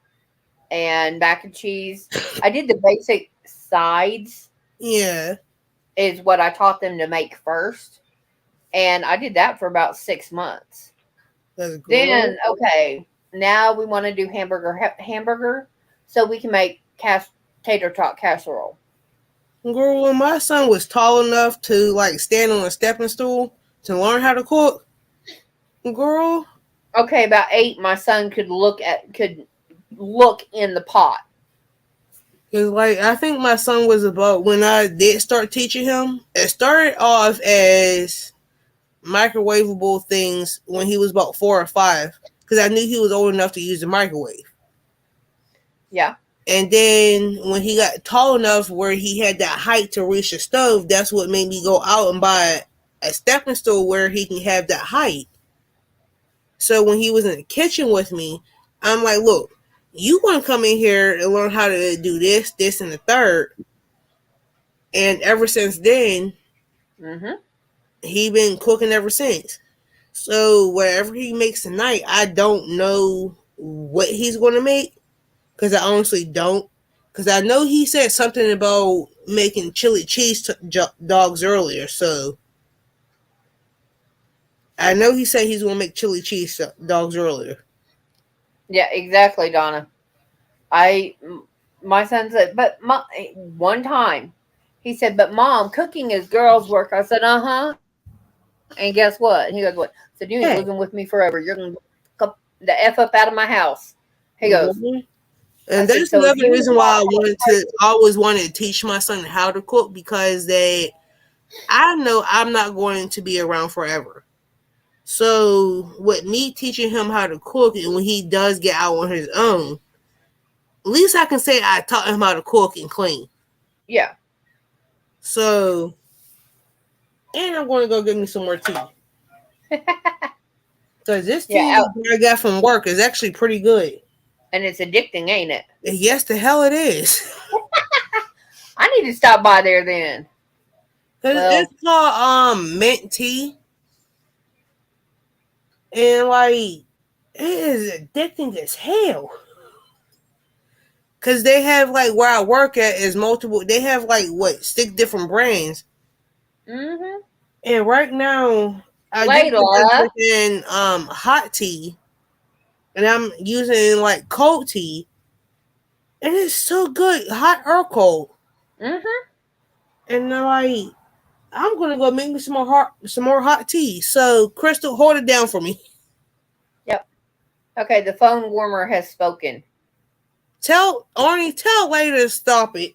and mac and cheese. I did the basic sides Yeah, is what I taught them to make first. And I did that for about 6 months. that's girl. Then, okay, now we want to do hamburger so we can make tater tot casserole. Girl, when my son was tall enough to like stand on a stepping stool to learn how to cook, girl, Okay, about 8, my son could look in the pot. cause like I think my son was about when I did start teaching him. It started off as microwavable things when he was about 4 or 5, because I knew he was old enough to use the microwave. Yeah. And then when he got tall enough where he had that height to reach the stove, that's what made me go out and buy a stepping stool where he can have that height. So when he was in the kitchen with me, I'm like, look, you want to come in here and learn how to do this, this, and the third. And ever since then, Mhm. he been cooking ever since. So whatever he makes tonight, I don't know what he's going to make, because I honestly don't. Because I know he said something about making chili cheese dogs earlier. So I know he said he's going to make chili cheese dogs earlier. Yeah, exactly, Donna. I my son said, but one time he said, "But mom, cooking is girls' work." I said, "Uh huh." And guess what? He goes, "What?" I said, "You ain't living with me Hey. forever. You're gonna the f up out of my house." He goes, Mm-hmm. "I And said, that's so if another you reason why want." I always wanted to teach my son how to cook, because I know I'm not going to be around forever. So with me teaching him how to cook, and when he does get out on his own, at least I can say I taught him how to cook and clean. Yeah, So, and I'm going to go get me some more tea, because this yeah, tea I got from work is actually pretty good. and it's addicting, ain't it? Yes, the hell it is. I need to stop by there then. Cause Well, it's called mint tea, and like it is addicting as hell. Cause they have like where I work at is multiple. They have like what 6 different brands, mm-hmm. and right now I just been Layla. drinking hot tea, and I'm using like cold tea, and it's so good, hot or cold. Mm-hmm. And they're like, I'm gonna go make me some more hot tea. So Crystal, hold it down for me. Yep. Okay, the phone warmer has spoken. Tell Arnie, tell later to stop it.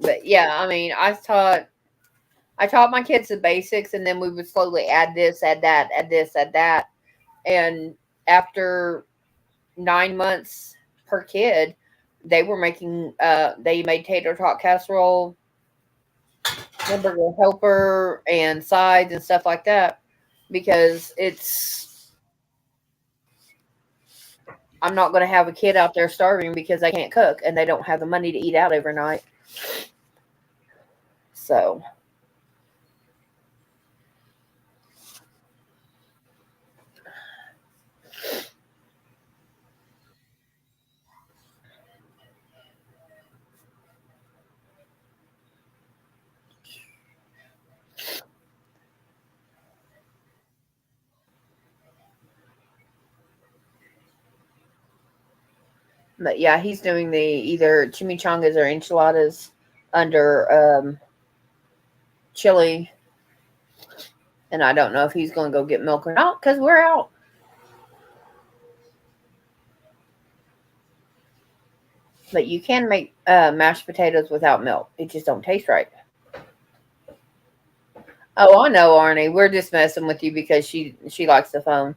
But yeah, I mean, I taught my kids the basics, and then we would slowly add this, add that, add this, add that. And after 9 months per kid, they made tater tot casserole, hamburger helper, and sides and stuff like that, because I'm not going to have a kid out there starving because they can't cook and they don't have the money to eat out overnight. So, but yeah, he's doing the either chimichangas or enchiladas under chili, and I don't know if he's going to go get milk or not because we're out. But you can make mashed potatoes without milk. It just don't taste right. Oh, I know, Arnie. We're just messing with you because she likes the phone.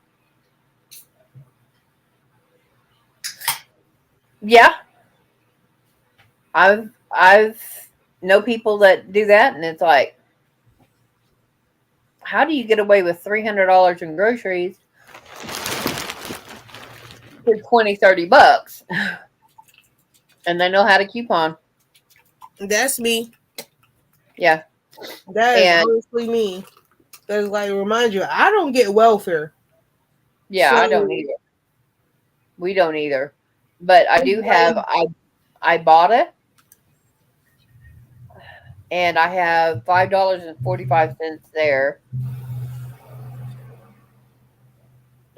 Yeah, I've know people that do that, and it's like, how do you get away with $300 in groceries for 20-30 bucks? And they know how to coupon. That's me. Yeah, That is and honestly me. Because like remind you, I don't get welfare. yeah, So I don't either. We don't either. But I do have like, I bought it, and I have $5.45 there.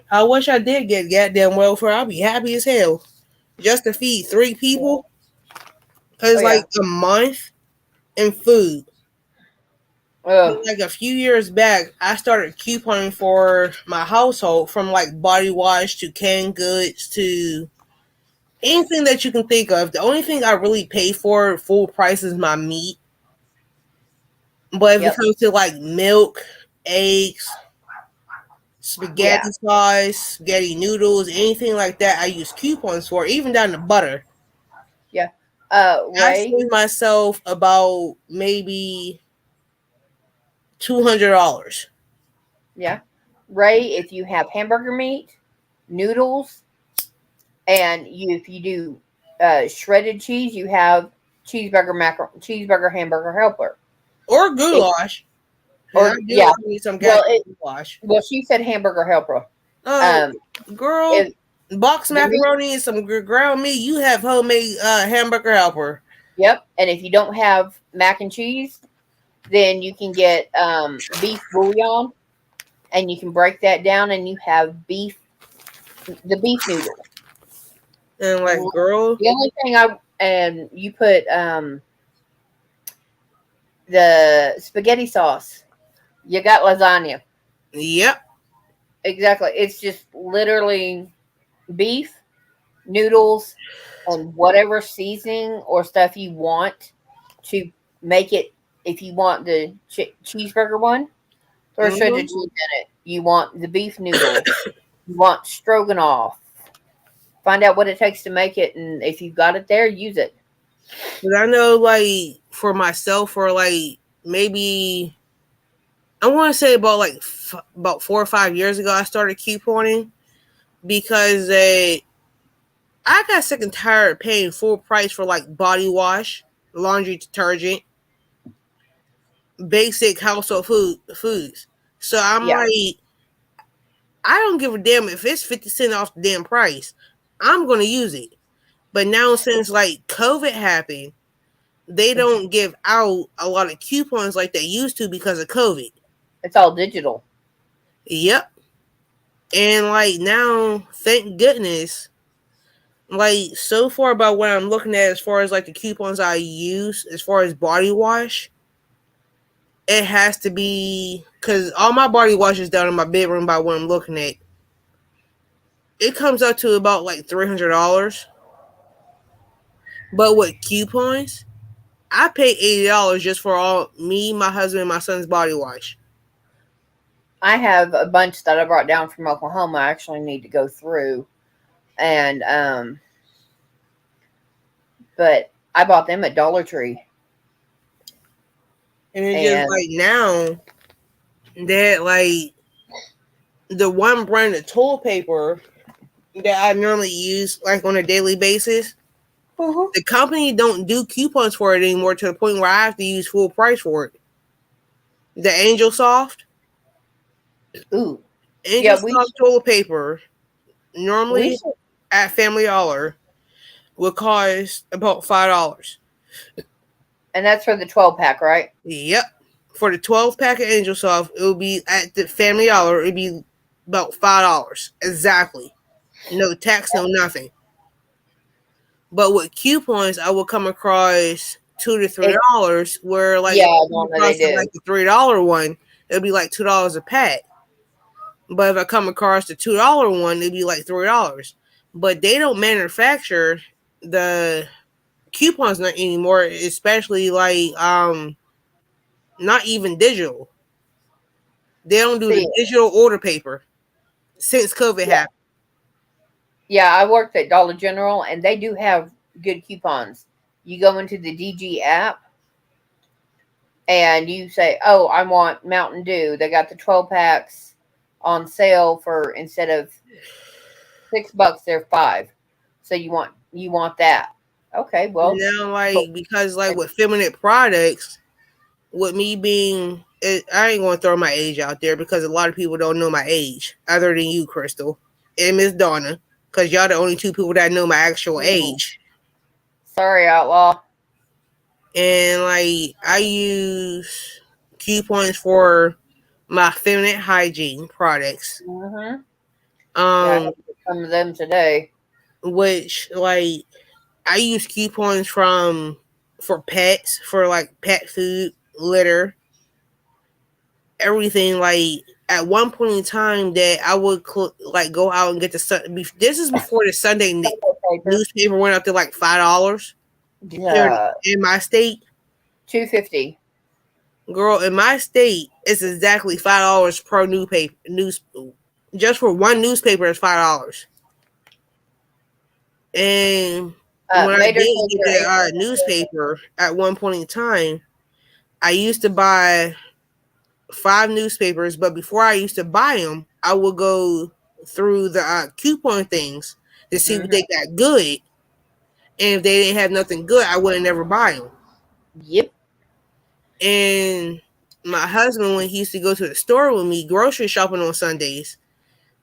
I wish I did get goddamn welfare. I'll be happy as hell. just to feed 3 people. Oh It's yeah. like a month in food. Ugh. Like a few years back, I started couponing for my household from like body wash to canned goods to anything that you can think of. The only thing I really pay for full price is my meat. But if it Yep. comes to like milk, eggs, Yeah. spaghetti sauce, spaghetti noodles, anything like that, I use coupons for, even down to butter. Yeah. I Ray. save myself about maybe $200. Yeah. Ray, if you have hamburger meat, noodles, and if you do shredded cheese, you have cheeseburger hamburger helper. Or If, goulash. And I or do yeah. need some Well, goddamn goulash. well, she said hamburger helper. Oh, Um, girl, if box the meat, macaroni and some ground meat. You have homemade hamburger helper. yep. And if you don't have mac and cheese, then you can get beef bouillon, and you can break that down, and you have the beef noodle. And like, girl, The only thing and you put the spaghetti sauce. You got lasagna. yep. Exactly. It's just literally beef, noodles, and whatever seasoning or stuff you want to make it. If you want the cheeseburger one, throw shredded Hmm. cheese in it. You want the beef noodles. You want stroganoff. Find out what it takes to make it, and if you've got it there, use it. But I know, like, for myself, for like maybe I want to say about like about 4 or 5 years ago, I started couponing because I got sick and tired of paying full price for like body wash, laundry detergent, basic household foods. So I'm Yeah, like, I don't give a damn if it's 50 cents off the damn price. I'm gonna use it. But now since like COVID happened, they don't give out a lot of coupons like they used to because of COVID. it's all digital. Yep. And like now, thank goodness, like so far about what I'm looking at as far as like the coupons I use as far as body wash, it has to be because all my body wash is done in my bedroom by what I'm looking at. It comes up to about like $300. But with coupons, I pay $80 just for all me, my husband, and my son's body wash. I have a bunch that I brought down from Oklahoma. I actually need to go through, and but I bought them at Dollar Tree, And it's just and like now that like the one brand of toilet paper that I normally use like on a daily basis, uh the company don't do coupons for it anymore to the point where I have to use full price for it. The ooh, Angel yeah, Soft toilet paper we normally should, at Family Dollar would cost about $5. and that's for the 12 pack, right? Yep. For the 12 pack of Angel Soft, it would be at the Family Dollar. It'd be about $5 exactly. No tax, no nothing. But with coupons, I will come across $2 to It, $3. Where like yeah, if I I come know they across do. like the $3 one, it'll be like $2 a pack. But if I come across the $2 one, it'd be like $3. But they don't manufacture the coupons not anymore, especially like not even digital. They don't do the See, digital order paper since COVID yeah, happened. yeah, I worked at Dollar General, and they do have good coupons. You go into the DG app, and you say, "Oh, I want Mountain Dew." They got the 12 packs on sale for instead of $6, they're 5. So you want that? Okay, well, Now, but like because like with feminine products, with me being, I ain't gonna throw my age out there because a lot of people don't know my age, other than you, Crystal, and Miss Donna, because y'all the only two people that know my actual mm, age. sorry, outlaw. And like I use coupons for my feminine hygiene products. Hmm. Yeah, I Um, had some of them today. which like I use coupons from for pets for like pet food, litter, everything. Like at one point in time that I would like go out and get the this is before the Sunday Paper. newspaper went up to like $5 here Yeah. in my state. $2.50. Girl, in my state, it's exactly $5 per newspaper. Just for one newspaper is $5. And when I Mater did says get you're the 8. newspaper at one point in time, I used to buy 5 newspapers, but before I used to buy them, I would go through the coupon things to see what Mm-hmm. they got good. And if they didn't have nothing good, I wouldn't never buy them. Yep. And my husband, when he used to go to the store with me, grocery shopping on Sundays,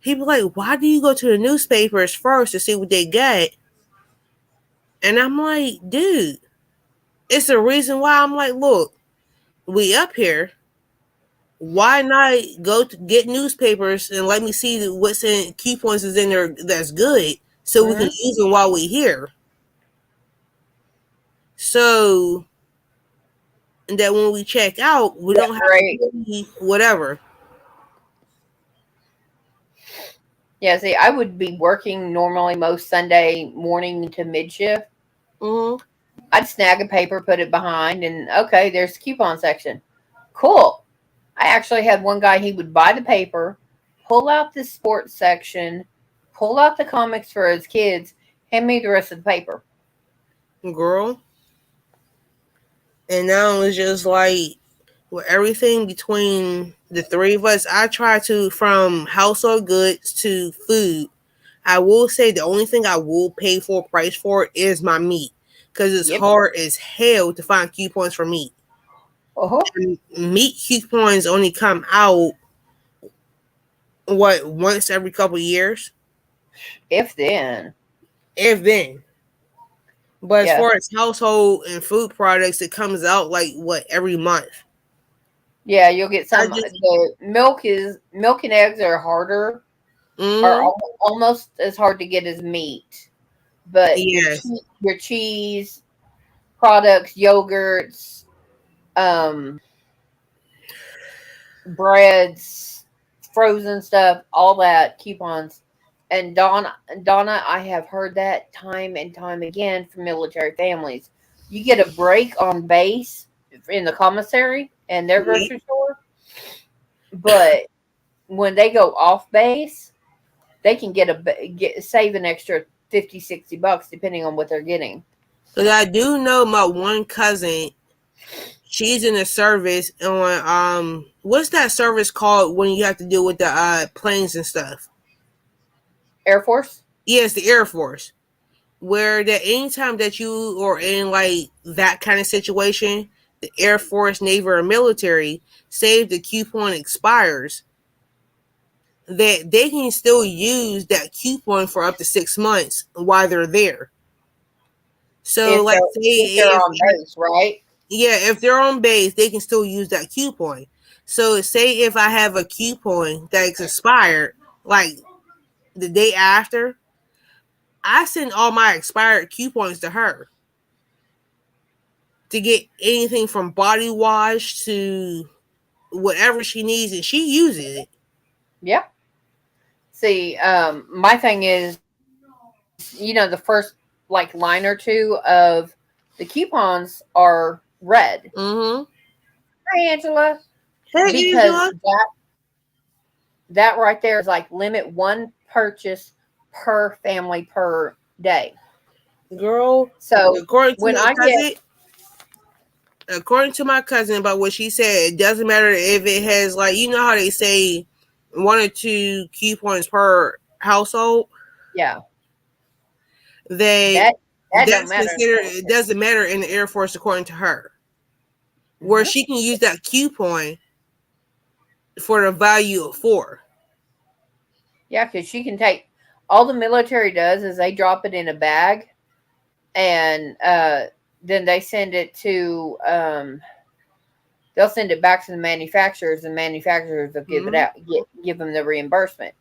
he'd be like, "Why do you go to the newspapers first to see what they got?" And I'm like, dude, it's the reason why. I'm like, look, we up here. Why not go to get newspapers and let me see what's in coupons is in there that's good, so we can Mm-hmm. use them while we're here. So that when we check out, we don't have Right. to pay whatever. Yeah, see, I would be working normally most Sunday morning to mid shift. Mm-hmm. I'd snag a paper, put it behind, and okay, there's the coupon section. Cool. I actually had one guy, he would buy the paper, pull out the sports section, pull out the comics for his kids, hand me the rest of the paper. Girl, and now it's just like with everything between the three of us, I try to from household goods to food. I will say the only thing I will pay full price for is my meat because it's Yep. hard as hell to find coupons for meat. Uh-huh. And meat coupons only come out what once every couple years, If then. if then. But as Yeah. far as household and food products, it comes out like what every month. Yeah, you'll get I some. just The milk and eggs are harder, are mm-hmm. almost as hard to get as meat. But Yes, your cheese products, yogurts, um, breads, frozen stuff, all that coupons. And Donna, I have heard that time and time again from military families. You get a break on base in the commissary and their yeah. grocery store, but when they go off base, they can save an extra 50, $60 depending on what they're getting. Because I do know my one cousin. She's in a service on what's that service called when you have to deal with the planes and stuff? Air Force? Yes, the Air Force. Where that anytime that you are in like that kind of situation, the Air Force, Navy, or military, say if the coupon expires, that they can still use that coupon for up to 6 months while they're there. So like say If they're if on base, right? yeah, if they're on base, they can still use that coupon. So say if I have a coupon that's expired, like the day after, I send all my expired coupons to her to get anything from body wash to whatever she needs, and she uses it. Yeah. See, my thing is, the first like line or two of the coupons are red. Mm-hmm. Hi, Angela. Hey, Because Angela. that right there is like limit one purchase per family per day. Girl, So according to when my I get, cousin, about what she said, it doesn't matter if it has like how they say 1 or 2 coupons per household. yeah, They that that don't that's matter. considered it doesn't matter in the Air Force according to her, where Hmm. she can use that coupon for the value of 4. Yeah, because she can take all the military does is they drop it in a bag and then they send it to they'll send it back to the manufacturers and manufacturers will give it Mm-hmm. out give them the reimbursement.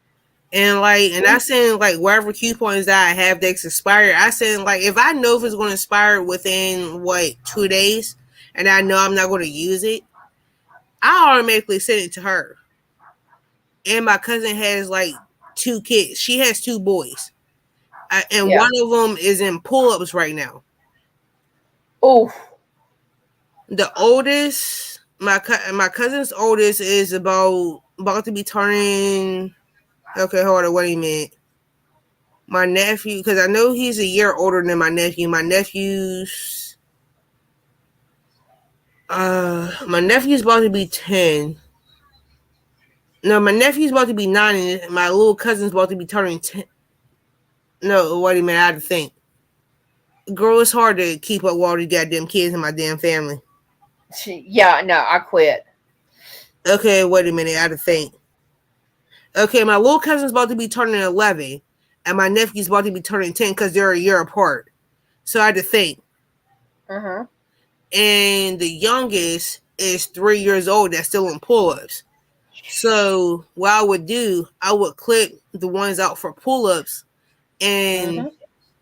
And I send like wherever coupons that I have that's expired. I send like if I know if it's going to expire within what 2 days, and I know I'm not going to use it, I automatically send it to her. And my cousin has like 2 kids. She has 2 boys, and Yeah. one of them is in pull-ups right now. Oh, The oldest, my cousin's oldest is about to be turning. Okay, hold on, wait a minute. My nephew, because I know he's a year older than my nephew. My nephew's about to be 10. No, my nephew's about to be 9, and my little cousin's about to be turning 10. No, wait a minute, I had to think. Girl, it's hard to keep up with all these goddamn kids in my damn family. yeah. No, I quit. Okay, wait a minute, I had to think. Okay, my little cousin's about to be turning 11, and my nephew's about to be turning 10 because they're a year apart. So I had to think. Uh-huh. And the youngest is 3 years old that's still in pull-ups. So what I would do, I would clip the ones out for pull-ups, and Mm-hmm.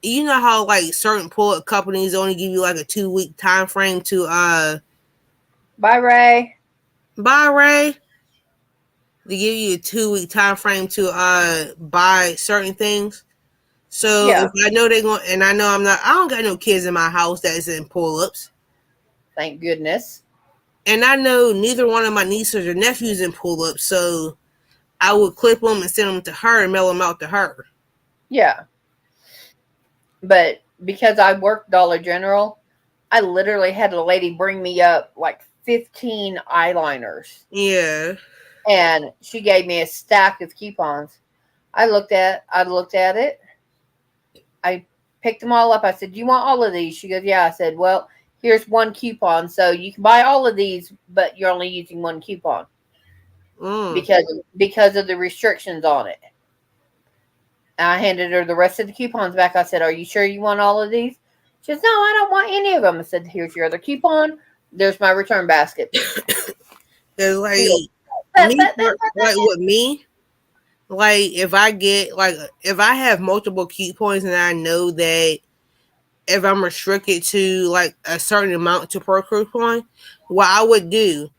you know how like certain pull-up companies only give you like a 2 week time frame to Bye, Ray. buy Ray. They give you a 2 week time frame to buy certain things. So if Yeah. I know they're going, and I don't got no kids in my house that's in pull-ups, Thank goodness. and I know neither one of my nieces or nephews in pull-ups, so I would clip them and send them to her and mail them out to her. Yeah. But because I worked Dollar General, I literally had a lady bring me up like 15 eyeliners. Yeah. And she gave me a stack of coupons. I looked at it. I picked them all up. I said, "Do you want all of these?" She goes, "Yeah." I said, "Well, here's one coupon. So you can buy all of these, but you're only using one coupon Mm. because of the restrictions on it." And I handed her the rest of the coupons back. I said, "Are you sure you want all of these?" She says, "No, I don't want any of them." I said, "Here's your other coupon. There's my return basket." It's She goes, like me, like with me, like if I have multiple coupons and I know that if I'm restricted to like a certain amount to per coupon, what I would do,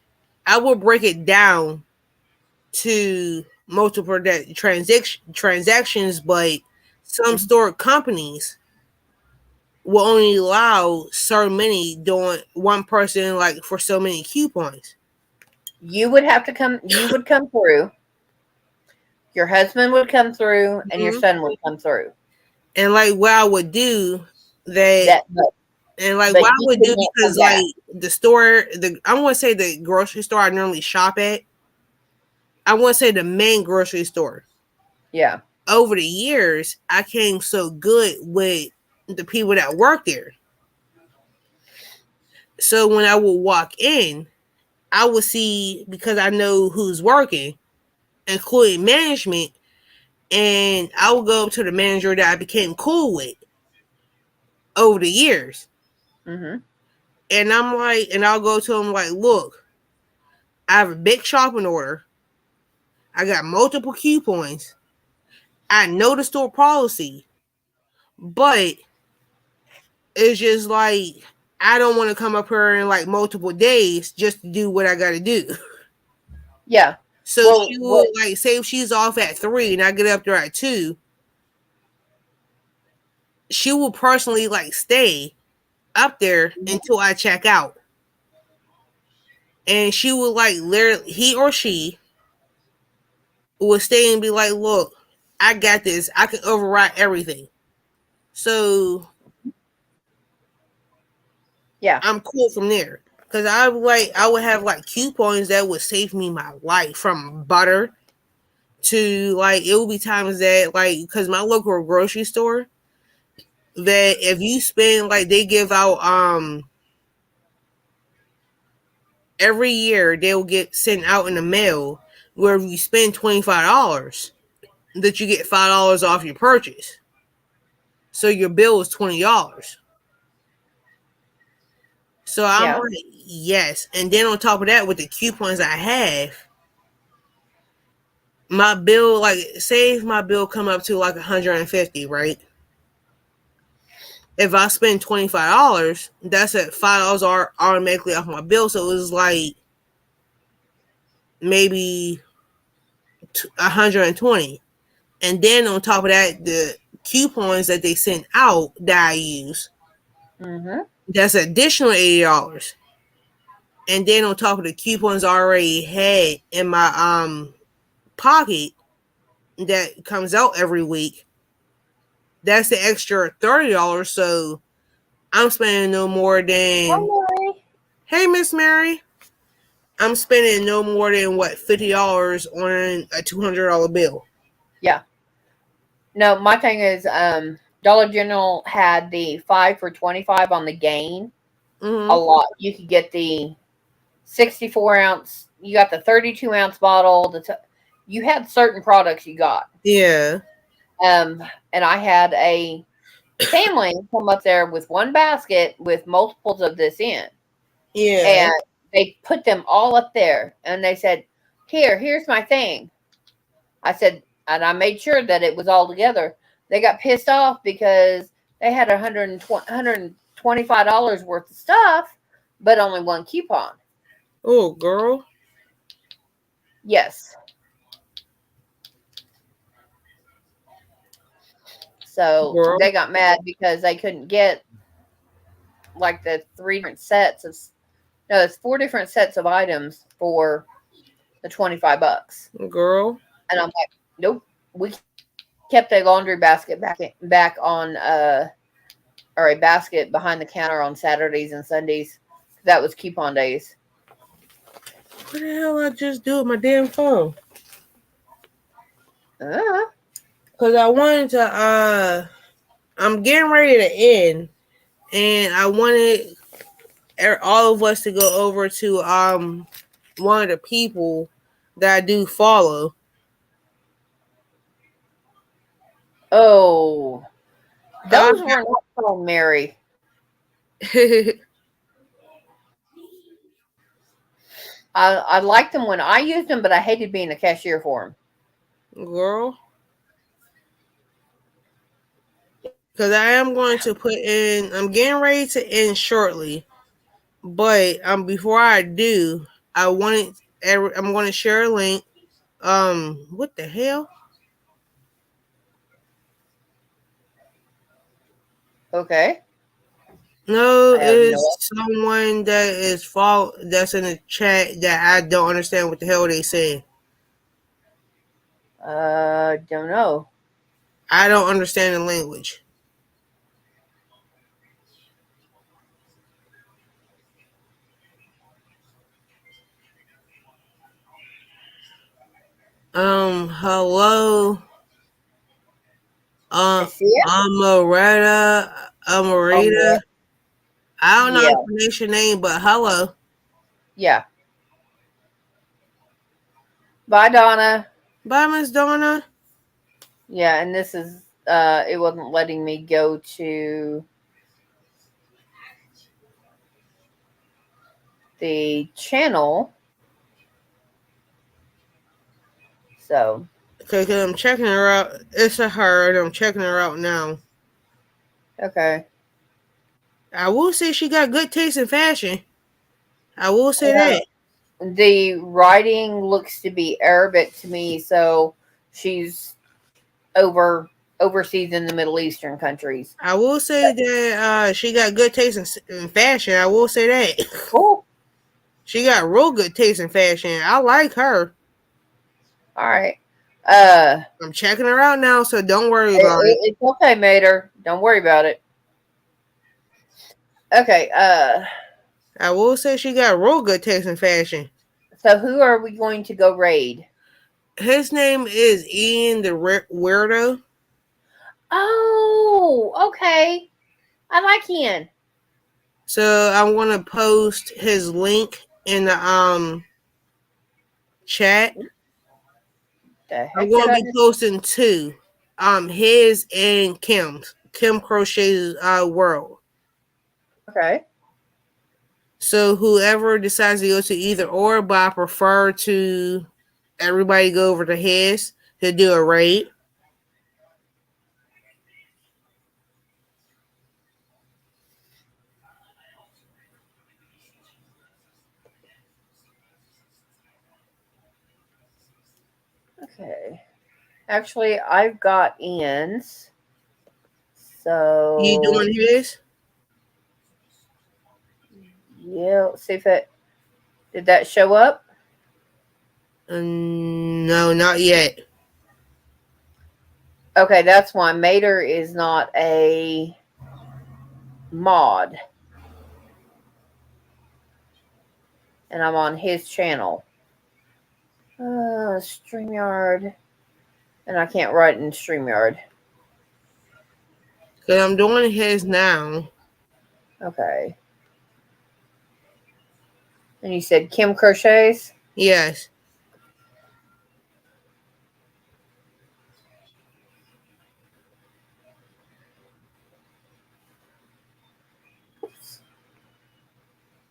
I would break it down to multiple transactions, but some store companies will only allow so many doing one person like for so many coupons. you would have to come. You would come through. Your husband would come through, and your Mm-hmm. son would come through. And like what I would do that That, but, and like but what I he would could do not come because like back. the store I want to say the grocery store I normally shop at, I want to say the main grocery store. Yeah. Over the years, I came so good with the people that work there. So when I would walk in, I would see because I know who's working, including management, and I would go up to the manager that I became cool with over the years. Mm-hmm. And I'm like, and I'll go to him like, look, I have a big shopping order. I got multiple coupons. I know the store policy, but it's just like I don't want to come up here in like multiple days just to do what I got to do. Yeah. So Well, she will what? like say if she's off at 3 and I get up there at 2, she will personally like stay up there until I check out. And she will like literally he or she will stay and be like, look, I got this. I can override everything. So Yeah. I'm cool from there. Cause I would have like coupons that would save me my life from butter to like it will be times that like because my local grocery store that if you spend like they give out every year they'll get sent out in the mail where if you spend $25 that you get $5 off your purchase. So your bill is $20. So I'm Yeah. like, yes. And then on top of that, with the coupons I have, my bill, like, say if my bill come up to like 150, right? If I spend $25, that's at $5 are automatically off my bill. So it was like maybe 120. And then on top of that, the coupons that they sent out that I use, Mm-hmm. that's additional $80. And then on top of the coupons I already had in my pocket that comes out every week, that's the extra $30. So I'm spending no more than, hey Miss Mary, I'm spending no more than what, $50 on a $200 bill. Yeah. No, my thing is, Dollar General had the 5 for $25 on the gain. A Mm-hmm. lot. You could get the 64-ounce. You got the 32-ounce bottle. You had certain products you got. Yeah. And I had a family come up there with one basket with multiples of this in, Yeah. and they put them all up there, and they said, here's my thing. I said, and I made sure that it was all together. They got pissed off because they had $125 worth of stuff, but only one coupon. Oh, girl. Yes. So Girl. they got mad because they couldn't get like the three different sets of, no, it's four different sets of items for the $25. Girl. And I'm like, nope. We kept a laundry basket back on or a basket behind the counter on Saturdays and Sundays. That was coupon days. What the hell I just do with my damn phone? Uh, Because I wanted to, I'm getting ready to end, and I wanted all of us to go over to one of the people that I do follow. oh, I, those were not so merry. I liked them when I used them, but I hated being a cashier for them. girl, because I am going to put in. I'm getting ready to end shortly, but before I do, I wanted. I'm going to share a link. What the hell? Okay, No, I have no. it's someone that is that's in the chat that I don't understand what the hell they say. Don't know. I don't understand the language. Hello. I see it. Amarita. I don't know how Yeah, to pronounce your name, but hello. yeah. Bye, Donna. Bye, Miss Donna. Yeah, and this is it wasn't letting me go to the channel. So, Okay, because I'm checking her out. It's a her, and I'm checking her out now. okay. I will say she got good taste in fashion. I will say Yeah. that. The writing looks to be Arabic to me, so she's overseas in the Middle Eastern countries. I will say that she got good taste in fashion. I will say that. Cool. She got real good taste in fashion. I like her. All right. Uh, I'm checking her out now, so don't worry about it. it's okay, Mater. Don't worry about it. Okay. I will say she got real good taste in fashion. So who are we going to go raid? His name is Ian the Weirdo. Oh, okay. I like Ian. So I'm gonna post his link in the chat. The I'm heck did gonna I be just? posting two. His and Kim's. Kim Crochet's world. Okay. So whoever decides to go to either or, but I prefer to everybody go over to his to do a raid. Okay. Actually, I've got Ian's. You So doing his? yeah, let's see if it did that show up. No, not yet. Okay, that's why Mater is not a mod, and I'm on his channel. StreamYard, and I can't write in StreamYard. Cause I'm doing his now. Okay. And you said Kim crochets? Yes.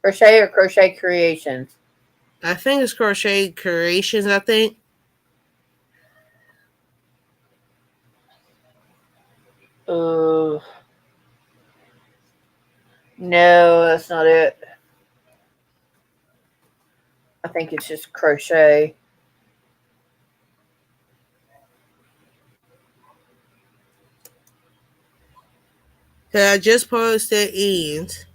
Crochet or crochet creations? I think it's Crochet Creations, I think. Uh, no, that's not it. I think it's just crochet. Cause I just posted Ian's.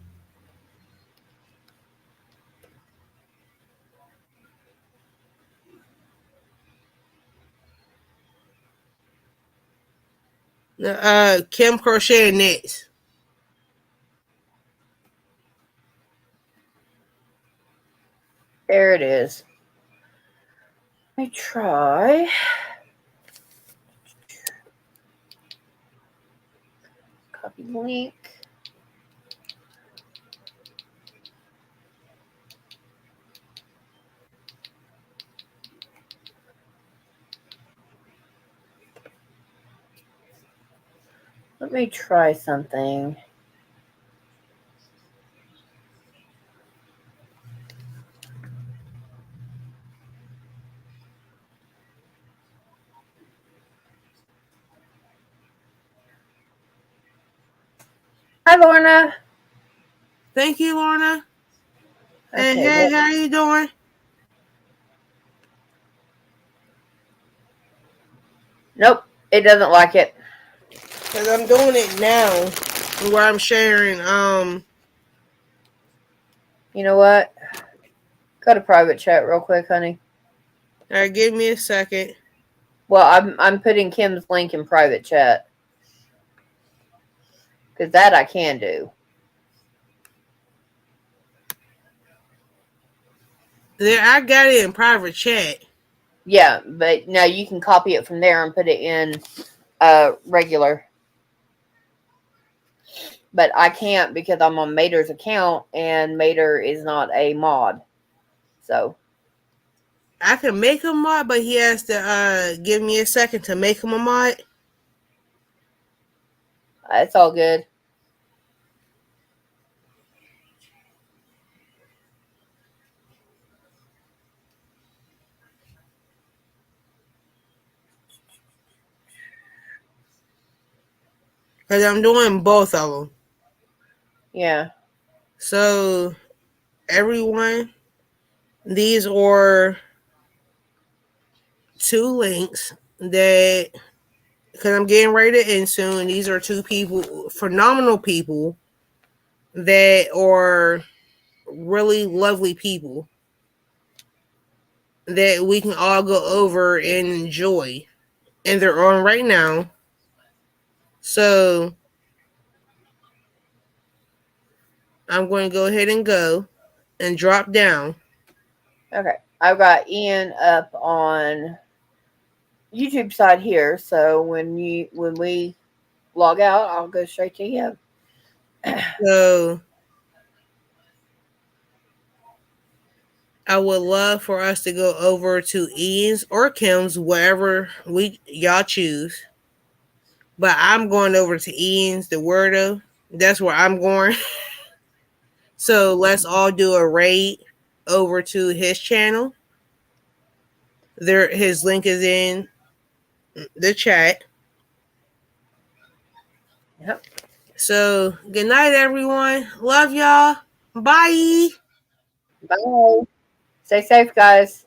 Kim Crochet and Knits. There it is. Let me try. Copy link. Let me try something. Hi, Lorna. Thank you, Lorna. And Okay, hey, how you doing? nope, it doesn't like it. Cause I'm doing it now, where I'm sharing. You know what? Go to private chat real quick, honey. All right, give me a second. Well, I'm putting Kim's link in private chat because that I can do. There, I got it in private chat. Yeah, but now you can copy it from there and put it in regular. But I can't because I'm on Mater's account and Mater is not a mod. So I can make him mod, but he has to give me a second to make him a mod. it's all good. Cause I'm doing both of them. Yeah. So everyone, these are two links that, because I'm getting ready to end soon. These are two people, phenomenal people that are really lovely people that we can all go over and enjoy. And they're on right now. So I'm going to go ahead and go and drop down. Okay. I've got Ian up on YouTube side here, so when we log out, I'll go straight to him. So I would love for us to go over to Ian's or Kim's, wherever y'all choose. But I'm going over to Ian's, the Wordo. That's where I'm going. So let's all do a raid over to his channel. His link is in the chat. Yep. So good night, everyone. Love y'all. Bye. Bye. Stay safe, guys.